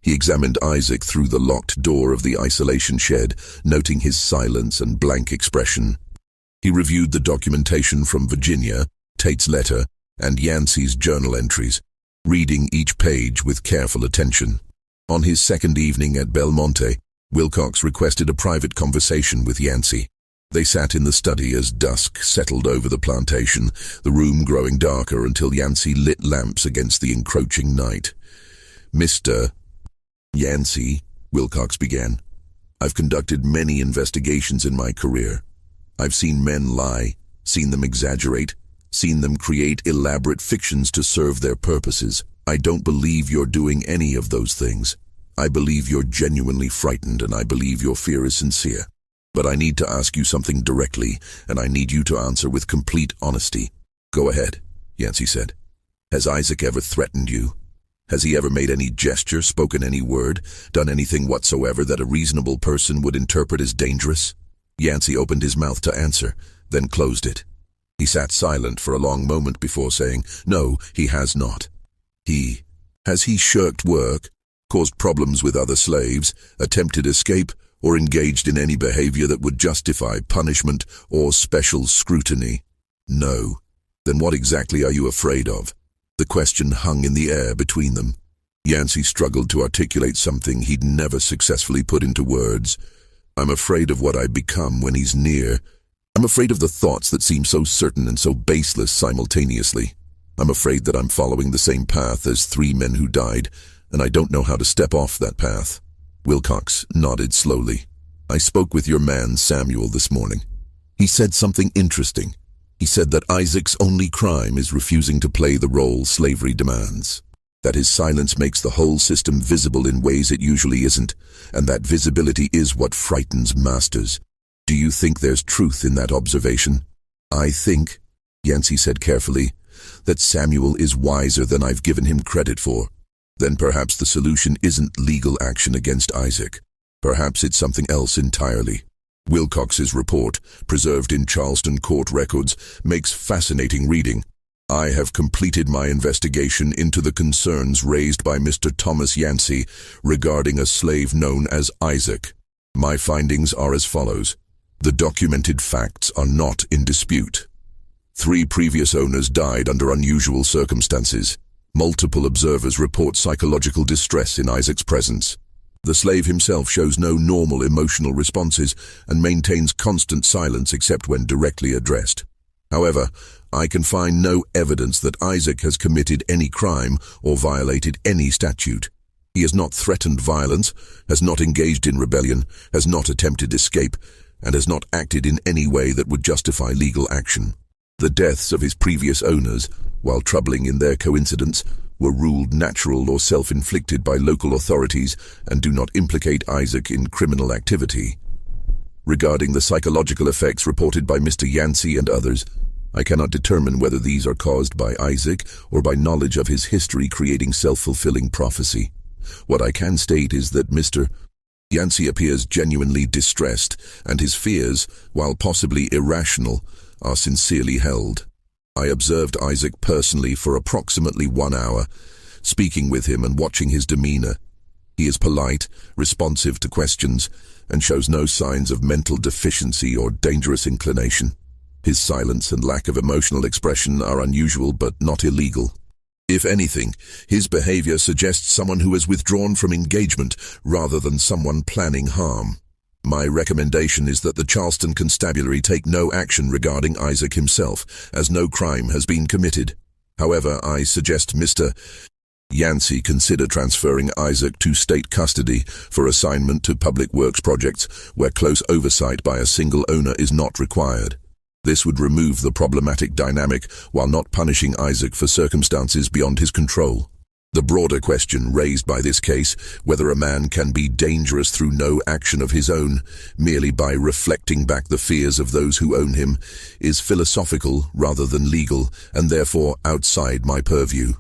He examined Isaac through the locked door of the isolation shed, noting his silence and blank expression. He reviewed the documentation from Virginia, Tate's letter, and Yancey's journal entries, reading each page with careful attention. On his second evening at Belmonte, Wilcox requested a private conversation with Yancey. They sat in the study as dusk settled over the plantation, the room growing darker until Yancey lit lamps against the encroaching night. "Mr. Yancey," Wilcox began, "I've conducted many investigations in my career. I've seen men lie, seen them exaggerate, seen them create elaborate fictions to serve their purposes. I don't believe you're doing any of those things. I believe you're genuinely frightened, and I believe your fear is sincere. But I need to ask you something directly, and I need you to answer with complete honesty." "Go ahead," Yancey said. "Has Isaac ever threatened you? Has he ever made any gesture, spoken any word, done anything whatsoever that a reasonable person would interpret as dangerous?" Yancey opened his mouth to answer, then closed it. He sat silent for a long moment before saying, "No, he has not." Has he shirked work, caused problems with other slaves, attempted escape, or engaged in any behavior that would justify punishment or special scrutiny?" No. Then what exactly are you afraid of? The question hung in the air between them. Yancey struggled to articulate something he'd never successfully put into words. I'm afraid of what I become when he's near. I'm afraid of the thoughts that seem so certain and so baseless simultaneously. I'm afraid that I'm following the same path as 3 men who died, and I don't know how to step off that path. Wilcox nodded slowly. I spoke with your man Samuel this morning. He said something interesting. He said that Isaac's only crime is refusing to play the role slavery demands. That his silence makes the whole system visible in ways it usually isn't, and that visibility is what frightens masters. Do you think there's truth in that observation? I think, Yancey said carefully, that Samuel is wiser than I've given him credit for. Then perhaps the solution isn't legal action against Isaac. Perhaps it's something else entirely. Wilcox's report, preserved in Charleston court records, makes fascinating reading. I have completed my investigation into the concerns raised by Mr. Thomas Yancey regarding a slave known as Isaac. My findings are as follows. The documented facts are not in dispute. 3 previous owners died under unusual circumstances. Multiple observers report psychological distress in Isaac's presence. The slave himself shows no normal emotional responses and maintains constant silence except when directly addressed. However, I can find no evidence that Isaac has committed any crime or violated any statute. He has not threatened violence, has not engaged in rebellion, has not attempted escape, and has not acted in any way that would justify legal action. The deaths of his previous owners, while troubling in their coincidence, were ruled natural or self-inflicted by local authorities and do not implicate Isaac in criminal activity. Regarding the psychological effects reported by Mr. Yancey and others, I cannot determine whether these are caused by Isaac or by knowledge of his history creating self-fulfilling prophecy. What I can state is that Mr. Yancey appears genuinely distressed, and his fears, while possibly irrational, are sincerely held. I observed Isaac personally for approximately 1 hour, speaking with him and watching his demeanor. He is polite, responsive to questions, and shows no signs of mental deficiency or dangerous inclination. His silence and lack of emotional expression are unusual but not illegal. If anything, his behavior suggests someone who has withdrawn from engagement rather than someone planning harm. My recommendation is that the Charleston Constabulary take no action regarding Isaac himself, as no crime has been committed. However, I suggest Mr. Yancey consider transferring Isaac to state custody for assignment to public works projects where close oversight by a single owner is not required. This would remove the problematic dynamic while not punishing Isaac for circumstances beyond his control. The broader question raised by this case, whether a man can be dangerous through no action of his own, merely by reflecting back the fears of those who own him, is philosophical rather than legal, and therefore outside my purview.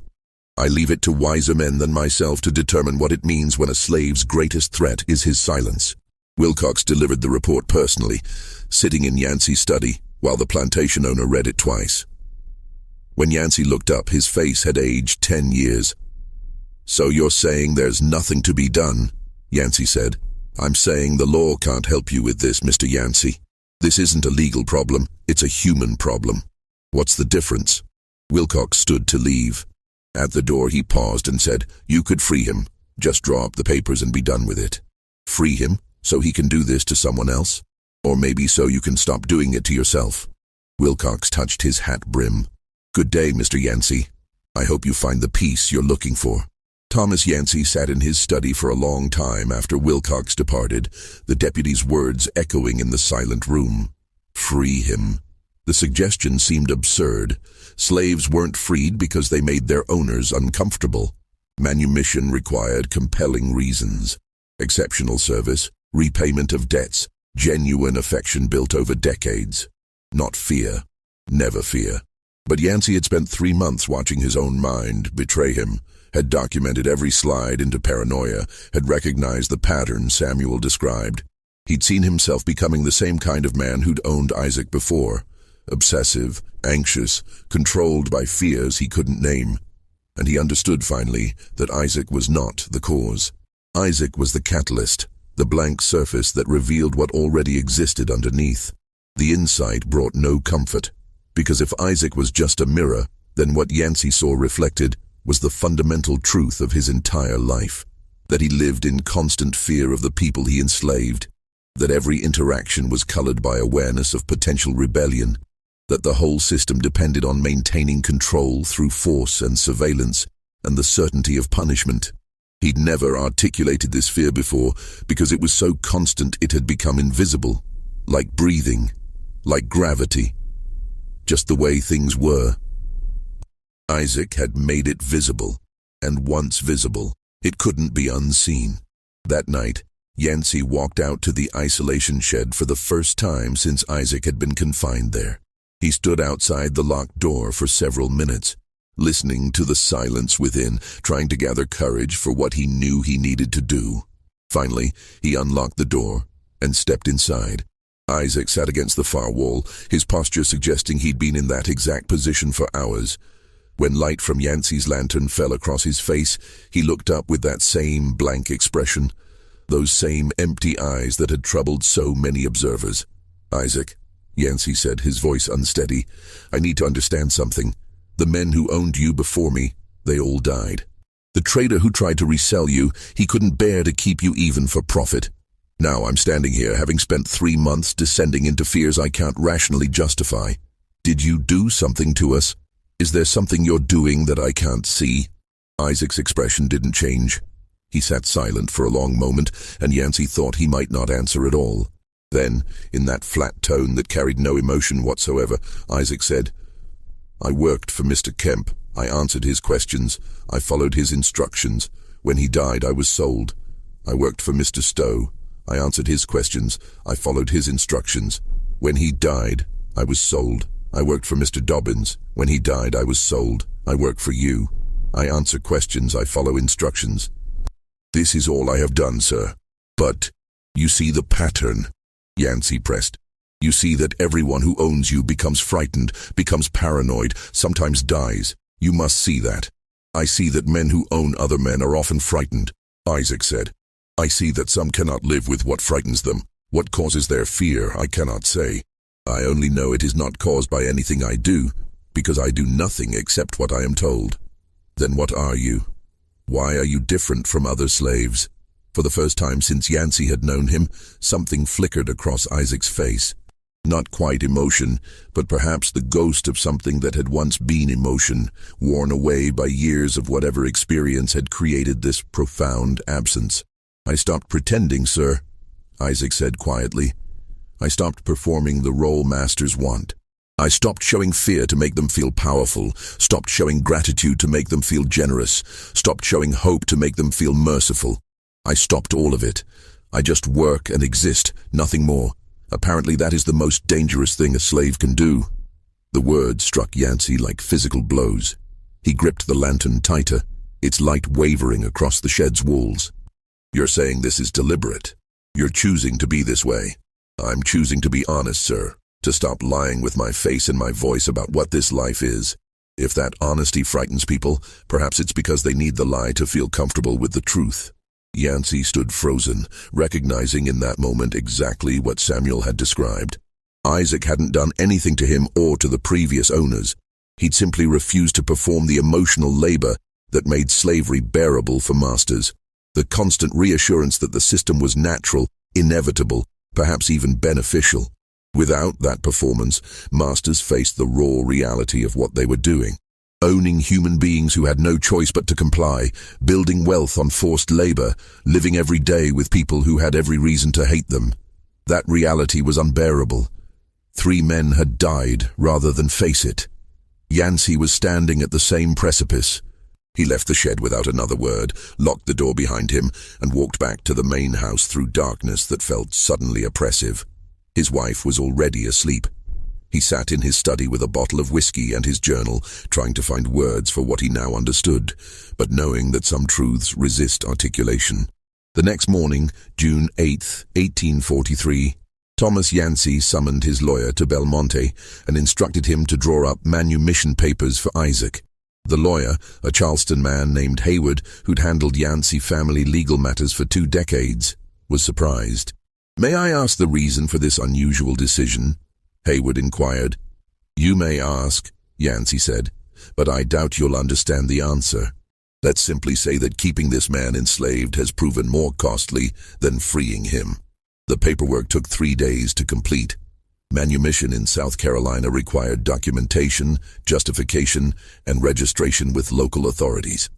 I leave it to wiser men than myself to determine what it means when a slave's greatest threat is his silence. Wilcox delivered the report personally, sitting in Yancey's study, while the plantation owner read it twice. When Yancey looked up, his face had aged 10 years. So you're saying there's nothing to be done? Yancey said. I'm saying the law can't help you with this, Mr. Yancey. This isn't a legal problem, it's a human problem. What's the difference? Wilcox stood to leave. At the door he paused and said, You could free him. Just draw up the papers and be done with it. Free him, so he can do this to someone else? Or maybe so you can stop doing it to yourself. Wilcox touched his hat brim. Good day, Mr. Yancey. I hope you find the peace you're looking for. Thomas Yancey sat in his study for a long time after Wilcox departed, the deputy's words echoing in the silent room. Free him. The suggestion seemed absurd. Slaves weren't freed because they made their owners uncomfortable. Manumission required compelling reasons. Exceptional service, repayment of debts, genuine affection built over decades. Not fear. Never fear. But Yancey had spent 3 months watching his own mind betray him, had documented every slide into paranoia, had recognized the pattern Samuel described. He'd seen himself becoming the same kind of man who'd owned Isaac before. Obsessive, anxious, controlled by fears he couldn't name. And he understood finally that Isaac was not the cause. Isaac was the catalyst, the blank surface that revealed what already existed underneath. The insight brought no comfort, Because if Isaac was just a mirror, then what Yancey saw reflected was the fundamental truth of his entire life. That he lived in constant fear of the people he enslaved. That every interaction was colored by awareness of potential rebellion. That the whole system depended on maintaining control through force and surveillance and the certainty of punishment. He'd never articulated this fear before because it was so constant it had become invisible, like breathing, like gravity, just the way things were. Isaac had made it visible, and once visible, it couldn't be unseen. That night, Yancey walked out to the isolation shed for the first time since Isaac had been confined there. He stood outside the locked door for several minutes, listening to the silence within, trying to gather courage for what he knew he needed to do. Finally, he unlocked the door and stepped inside. Isaac sat against the far wall, his posture suggesting he'd been in that exact position for hours. When light from Yancey's lantern fell across his face, he looked up with that same blank expression, those same empty eyes that had troubled so many observers. "Isaac," Yancey said, his voice unsteady, "I need to understand something. The men who owned you before me, they all died. The trader who tried to resell you, he couldn't bear to keep you even for profit. Now I'm standing here, having spent 3 months descending into fears I can't rationally justify. Did you do something to us? Is there something you're doing that I can't see?" Isaac's expression didn't change. He sat silent for a long moment, and Yancey thought he might not answer at all. Then, in that flat tone that carried no emotion whatsoever, Isaac said, "I worked for Mr. Kemp. I answered his questions. I followed his instructions. When he died, I was sold. I worked for Mr. Stowe. I answered his questions. I followed his instructions. When he died, I was sold. I worked for Mr. Dobbins. When he died, I was sold. I work for you. I answer questions. I follow instructions. This is all I have done, sir. But you see the pattern," Yancey pressed. "You see that everyone who owns you becomes frightened, becomes paranoid, sometimes dies. You must see that." "I see that men who own other men are often frightened," Isaac said. "I see that some cannot live with what frightens them. What causes their fear, I cannot say. I only know it is not caused by anything I do, because I do nothing except what I am told." "Then what are you? Why are you different from other slaves?" For the first time since Yancey had known him, something flickered across Isaac's face. Not quite emotion, but perhaps the ghost of something that had once been emotion, worn away by years of whatever experience had created this profound absence. "I stopped pretending, sir," Isaac said quietly. "I stopped performing the role masters want. I stopped showing fear to make them feel powerful, stopped showing gratitude to make them feel generous, stopped showing hope to make them feel merciful. I stopped all of it. I just work and exist, nothing more. Apparently that is the most dangerous thing a slave can do." The words struck Yancey like physical blows. He gripped the lantern tighter, its light wavering across the shed's walls. "You're saying this is deliberate. You're choosing to be this way." "I'm choosing to be honest, sir. To stop lying with my face and my voice about what this life is. If that honesty frightens people, perhaps it's because they need the lie to feel comfortable with the truth." Yancey stood frozen, recognizing in that moment exactly what Samuel had described. Isaac hadn't done anything to him or to the previous owners. He'd simply refused to perform the emotional labor that made slavery bearable for masters. The constant reassurance that the system was natural, inevitable, perhaps even beneficial. Without that performance, masters faced the raw reality of what they were doing. Owning human beings who had no choice but to comply, building wealth on forced labor, living every day with people who had every reason to hate them. That reality was unbearable. 3 men had died rather than face it. Yancey was standing at the same precipice. He left the shed without another word, locked the door behind him, and walked back to the main house through darkness that felt suddenly oppressive. His wife was already asleep. He sat in his study with a bottle of whiskey and his journal, trying to find words for what he now understood, but knowing that some truths resist articulation. The next morning, June 8, 1843, Thomas Yancey summoned his lawyer to Belmonte and instructed him to draw up manumission papers for Isaac. The lawyer, a Charleston man named Hayward, who'd handled Yancey family legal matters for 2 decades, was surprised. "May I ask the reason for this unusual decision?" Hayward inquired. You may ask, Yancey said, but I doubt you'll understand the answer. Let's simply say that keeping this man enslaved has proven more costly than freeing him. The paperwork took 3 days to complete. Manumission in South Carolina required documentation, justification, and registration with local authorities.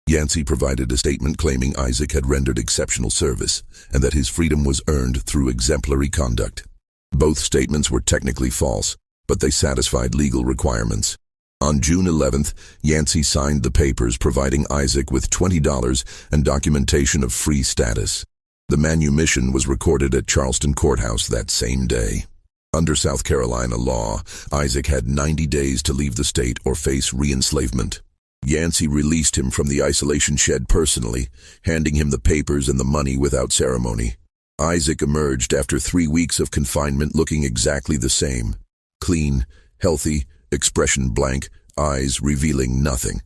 Yancey provided a statement claiming Isaac had rendered exceptional service and that his freedom was earned through exemplary conduct. Both statements were technically false, but they satisfied legal requirements. On June 11th, Yancey signed the papers providing Isaac with $20 and documentation of free status. The manumission was recorded at Charleston courthouse that same day. Under South Carolina law, Isaac had 90 days to leave the state or face re-enslavement. Yancey released him from the isolation shed personally, handing him the papers and the money without ceremony. Isaac emerged after 3 weeks of confinement looking exactly the same. Clean, healthy, expression blank, eyes revealing nothing.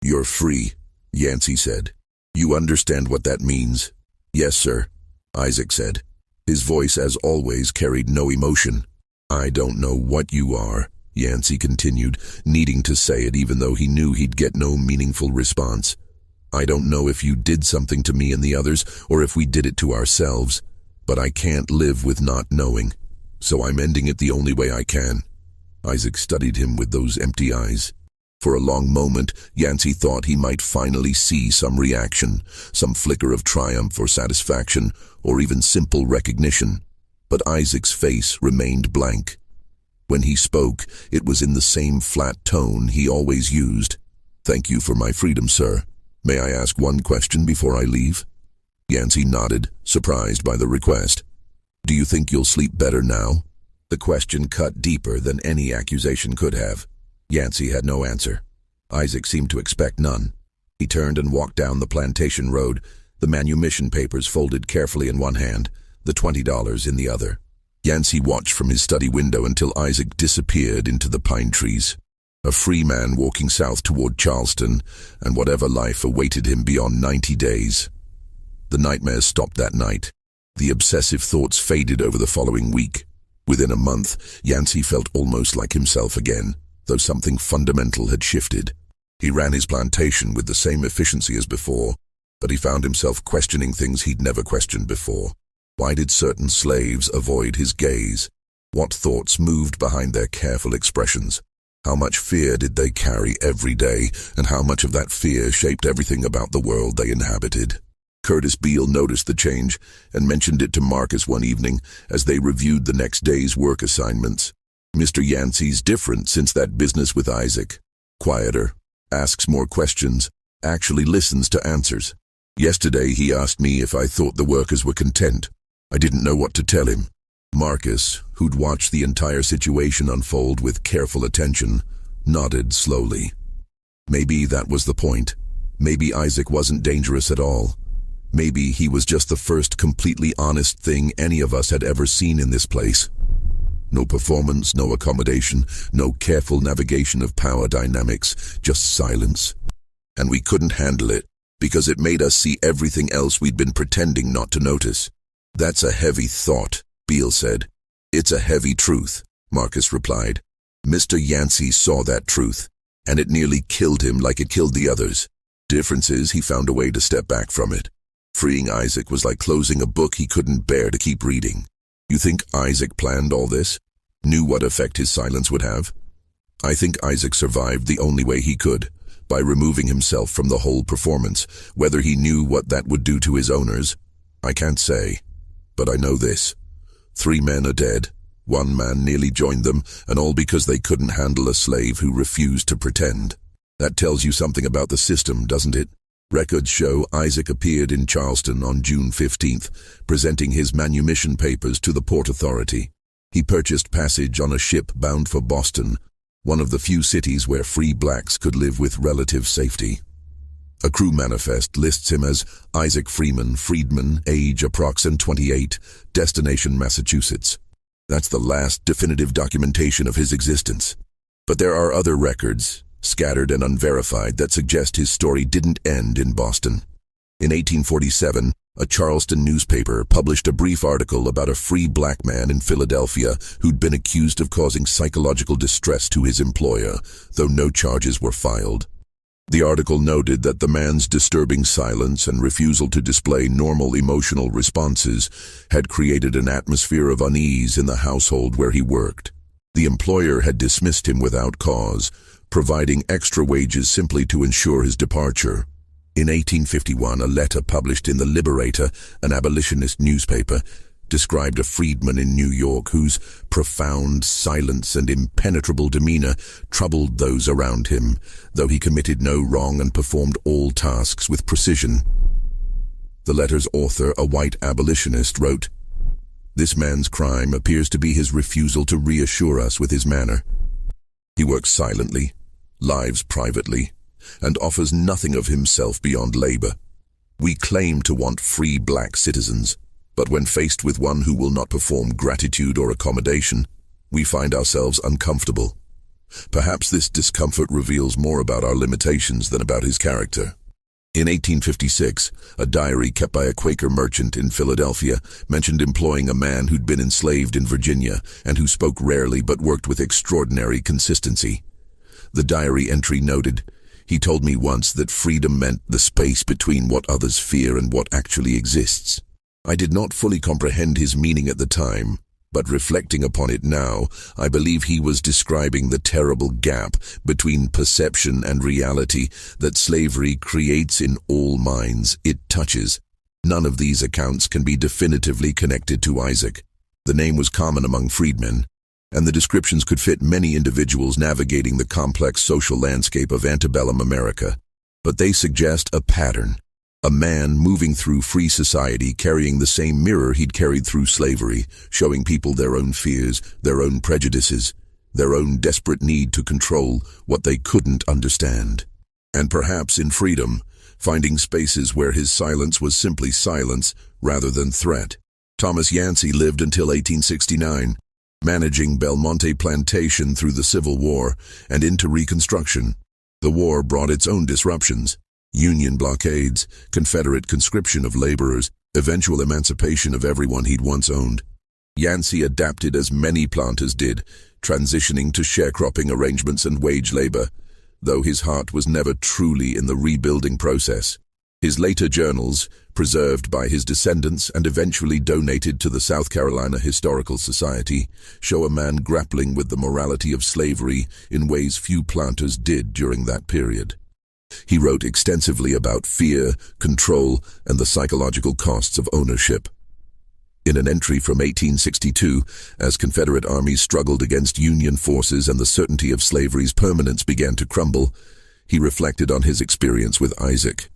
"You're free," Yancey said. "You understand what that means?" "Yes, sir," Isaac said. His voice, as always, carried no emotion. "I don't know what you are," Yancey continued, needing to say it even though he knew he'd get no meaningful response. "I don't know if you did something to me and the others, or if we did it to ourselves, but I can't live with not knowing, so I'm ending it the only way I can." Isaac studied him with those empty eyes. For a long moment, Yancey thought he might finally see some reaction, some flicker of triumph or satisfaction, or even simple recognition. But Isaac's face remained blank. When he spoke, it was in the same flat tone he always used. "Thank you for my freedom, sir. May I ask one question before I leave?" Yancey nodded, surprised by the request. "Do you think you'll sleep better now?" The question cut deeper than any accusation could have. Yancey had no answer. Isaac seemed to expect none. He turned and walked down the plantation road, the manumission papers folded carefully in one hand, the $20 in the other. Yancey watched from his study window until Isaac disappeared into the pine trees. A free man walking south toward Charleston, and whatever life awaited him beyond 90 days. The nightmares stopped that night. The obsessive thoughts faded over the following week. Within a month, Yancey felt almost like himself again, though something fundamental had shifted. He ran his plantation with the same efficiency as before, but he found himself questioning things he'd never questioned before. Why did certain slaves avoid his gaze? What thoughts moved behind their careful expressions? How much fear did they carry every day, and how much of that fear shaped everything about the world they inhabited? Curtis Beale noticed the change and mentioned it to Marcus one evening as they reviewed the next day's work assignments. "Mr. Yancey's different since that business with Isaac. Quieter, asks more questions, actually listens to answers. Yesterday he asked me if I thought the workers were content. I didn't know what to tell him." Marcus, who'd watched the entire situation unfold with careful attention, nodded slowly. Maybe that was the point. Maybe Isaac wasn't dangerous at all. Maybe he was just the first completely honest thing any of us had ever seen in this place. No performance, no accommodation, no careful navigation of power dynamics, just silence. And we couldn't handle it, because it made us see everything else we'd been pretending not to notice. "That's a heavy thought," Beale said. "It's a heavy truth," Marcus replied. "Mr. Yancey saw that truth, and it nearly killed him like it killed the others. Difference is he found a way to step back from it. Freeing Isaac was like closing a book he couldn't bear to keep reading. You think Isaac planned all this? Knew what effect his silence would have? I think Isaac survived the only way he could, by removing himself from the whole performance. Whether he knew what that would do to his owners, I can't say. But I know this. 3 men are dead. 1 man nearly joined them, and all because they couldn't handle a slave who refused to pretend. That tells you something about the system, doesn't it? Records show Isaac appeared in Charleston on June 15th, presenting his manumission papers to the Port Authority. He purchased passage on a ship bound for Boston, one of the few cities where free blacks could live with relative safety. A crew manifest lists him as Isaac Freedman, age approx. 28, destination Massachusetts. That's the last definitive documentation of his existence. But there are other records, scattered and unverified, that suggest his story didn't end in Boston. In 1847, A Charleston newspaper published a brief article about a free black man in Philadelphia who'd been accused of causing psychological distress to his employer, though no charges were filed. The article noted that the man's disturbing silence and refusal to display normal emotional responses had created an atmosphere of unease in the household where he worked. The employer had dismissed him without cause, providing extra wages simply to ensure his departure. In 1851, a letter published in the Liberator, an abolitionist newspaper, described a freedman in New York whose profound silence and impenetrable demeanor troubled those around him, though he committed no wrong and performed all tasks with precision. The letter's author, a white abolitionist, wrote, "This man's crime appears to be his refusal to reassure us with his manner. He works silently, lives privately, and offers nothing of himself beyond labor. We claim to want free black citizens, but when faced with one who will not perform gratitude or accommodation, we find ourselves uncomfortable. Perhaps this discomfort reveals more about our limitations than about his character." In 1856, a diary kept by a Quaker merchant in Philadelphia mentioned employing a man who'd been enslaved in Virginia and who spoke rarely but worked with extraordinary consistency. The diary entry noted, "He told me once that freedom meant the space between what others fear and what actually exists. I did not fully comprehend his meaning at the time, but reflecting upon it now, I believe he was describing the terrible gap between perception and reality that slavery creates in all minds it touches. None of these accounts can be definitively connected to Isaac. The name was common among freedmen, and the descriptions could fit many individuals navigating the complex social landscape of antebellum America. But they suggest a pattern. A man moving through free society carrying the same mirror he'd carried through slavery, showing people their own fears, their own prejudices, their own desperate need to control what they couldn't understand. And perhaps in freedom, finding spaces where his silence was simply silence rather than threat. Thomas Yancey lived until 1869, managing Belmonte Plantation through the Civil War and into Reconstruction. The war brought its own disruptions. Union blockades, Confederate conscription of laborers, eventual emancipation of everyone he'd once owned. Yancey adapted as many planters did, transitioning to sharecropping arrangements and wage labor, though his heart was never truly in the rebuilding process. His later journals, preserved by his descendants and eventually donated to the South Carolina Historical Society, show a man grappling with the morality of slavery in ways few planters did during that period. He wrote extensively about fear, control, and the psychological costs of ownership. In an entry from 1862, as Confederate armies struggled against Union forces and the certainty of slavery's permanence began to crumble, he reflected on his experience with Isaac.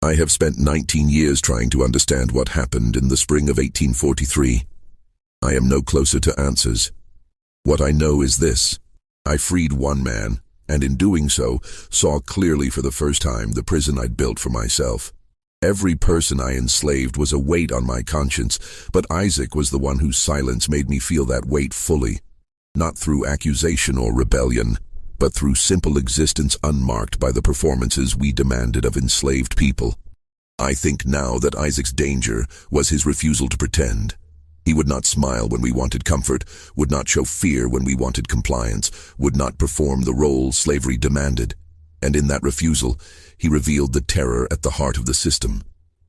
"I have spent 19 years trying to understand what happened in the spring of 1843. I am no closer to answers. What I know is this: I freed one man, and in doing so, saw clearly for the first time the prison I'd built for myself. Every person I enslaved was a weight on my conscience, but Isaac was the one whose silence made me feel that weight fully, not through accusation or rebellion, but through simple existence unmarked by the performances we demanded of enslaved people. I think now that Isaac's danger was his refusal to pretend. He would not smile when we wanted comfort, would not show fear when we wanted compliance, would not perform the role slavery demanded. And in that refusal, he revealed the terror at the heart of the system,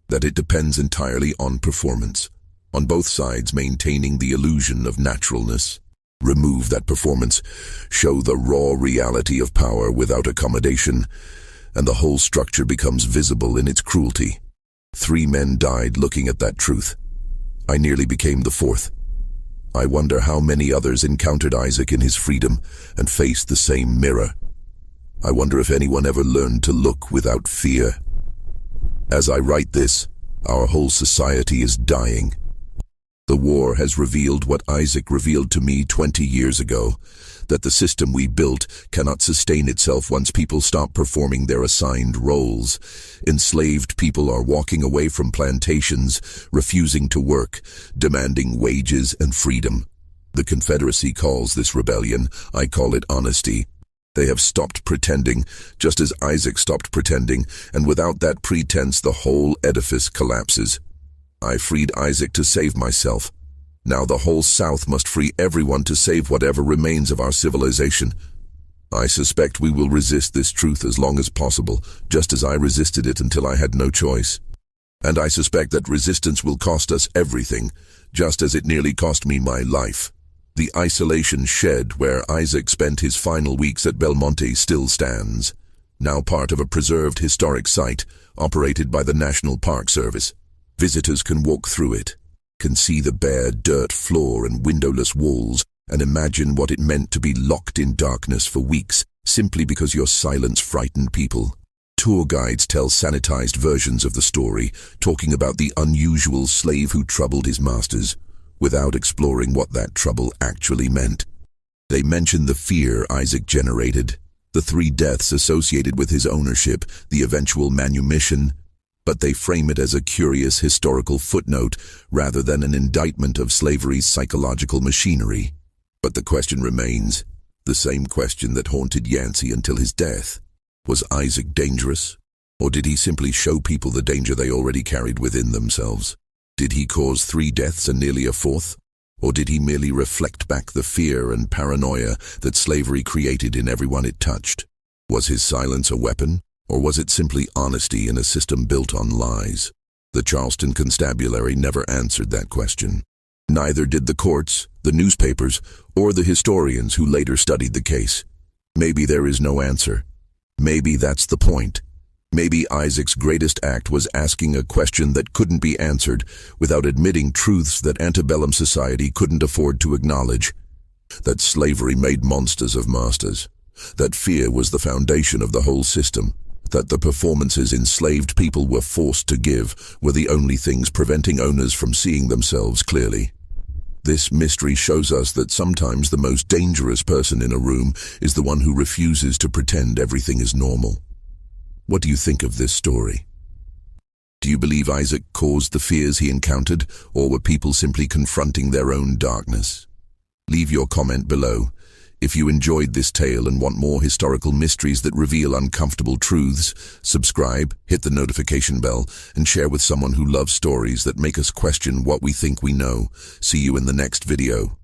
that it depends entirely on performance, on both sides maintaining the illusion of naturalness. Remove that performance, show the raw reality of power without accommodation, and the whole structure becomes visible in its cruelty. 3 men died looking at that truth. I nearly became the 4th. I wonder how many others encountered Isaac in his freedom and faced the same mirror. I wonder if anyone ever learned to look without fear. As I write this, our whole society is dying. The war has revealed what Isaac revealed to me 20 years ago, that the system we built cannot sustain itself once people stop performing their assigned roles. Enslaved people are walking away from plantations, refusing to work, demanding wages and freedom. The Confederacy calls this rebellion. I call it honesty. They have stopped pretending, just as Isaac stopped pretending, and without that pretense the whole edifice collapses. I freed Isaac to save myself. Now the whole South must free everyone to save whatever remains of our civilization. I suspect we will resist this truth as long as possible, just as I resisted it until I had no choice. And I suspect that resistance will cost us everything, just as it nearly cost me my life. The isolation shed where Isaac spent his final weeks at Belmonte still stands, now part of a preserved historic site operated by the National Park Service. Visitors can walk through it, can see the bare dirt floor and windowless walls, and imagine what it meant to be locked in darkness for weeks simply because your silence frightened people. Tour guides tell sanitized versions of the story, talking about the unusual slave who troubled his masters, without exploring what that trouble actually meant. They mention the fear Isaac generated, the 3 deaths associated with his ownership, the eventual manumission, but they frame it as a curious historical footnote rather than an indictment of slavery's psychological machinery. But the question remains, the same question that haunted Yancey until his death. Was Isaac dangerous? Or did he simply show people the danger they already carried within themselves? Did he cause 3 deaths and nearly a 4th? Or did he merely reflect back the fear and paranoia that slavery created in everyone it touched? Was his silence a weapon? Or was it simply honesty in a system built on lies? The Charleston Constabulary never answered that question. Neither did the courts, the newspapers, or the historians who later studied the case. Maybe there is no answer. Maybe that's the point. Maybe Isaac's greatest act was asking a question that couldn't be answered without admitting truths that antebellum society couldn't afford to acknowledge. That slavery made monsters of masters. That fear was the foundation of the whole system. That the performances enslaved people were forced to give were the only things preventing owners from seeing themselves clearly. This mystery shows us that sometimes the most dangerous person in a room is the one who refuses to pretend everything is normal. What do you think of this story? Do you believe Isaac caused the fears he encountered, or were people simply confronting their own darkness? Leave your comment below. If you enjoyed this tale and want more historical mysteries that reveal uncomfortable truths, subscribe, hit the notification bell, and share with someone who loves stories that make us question what we think we know. See you in the next video.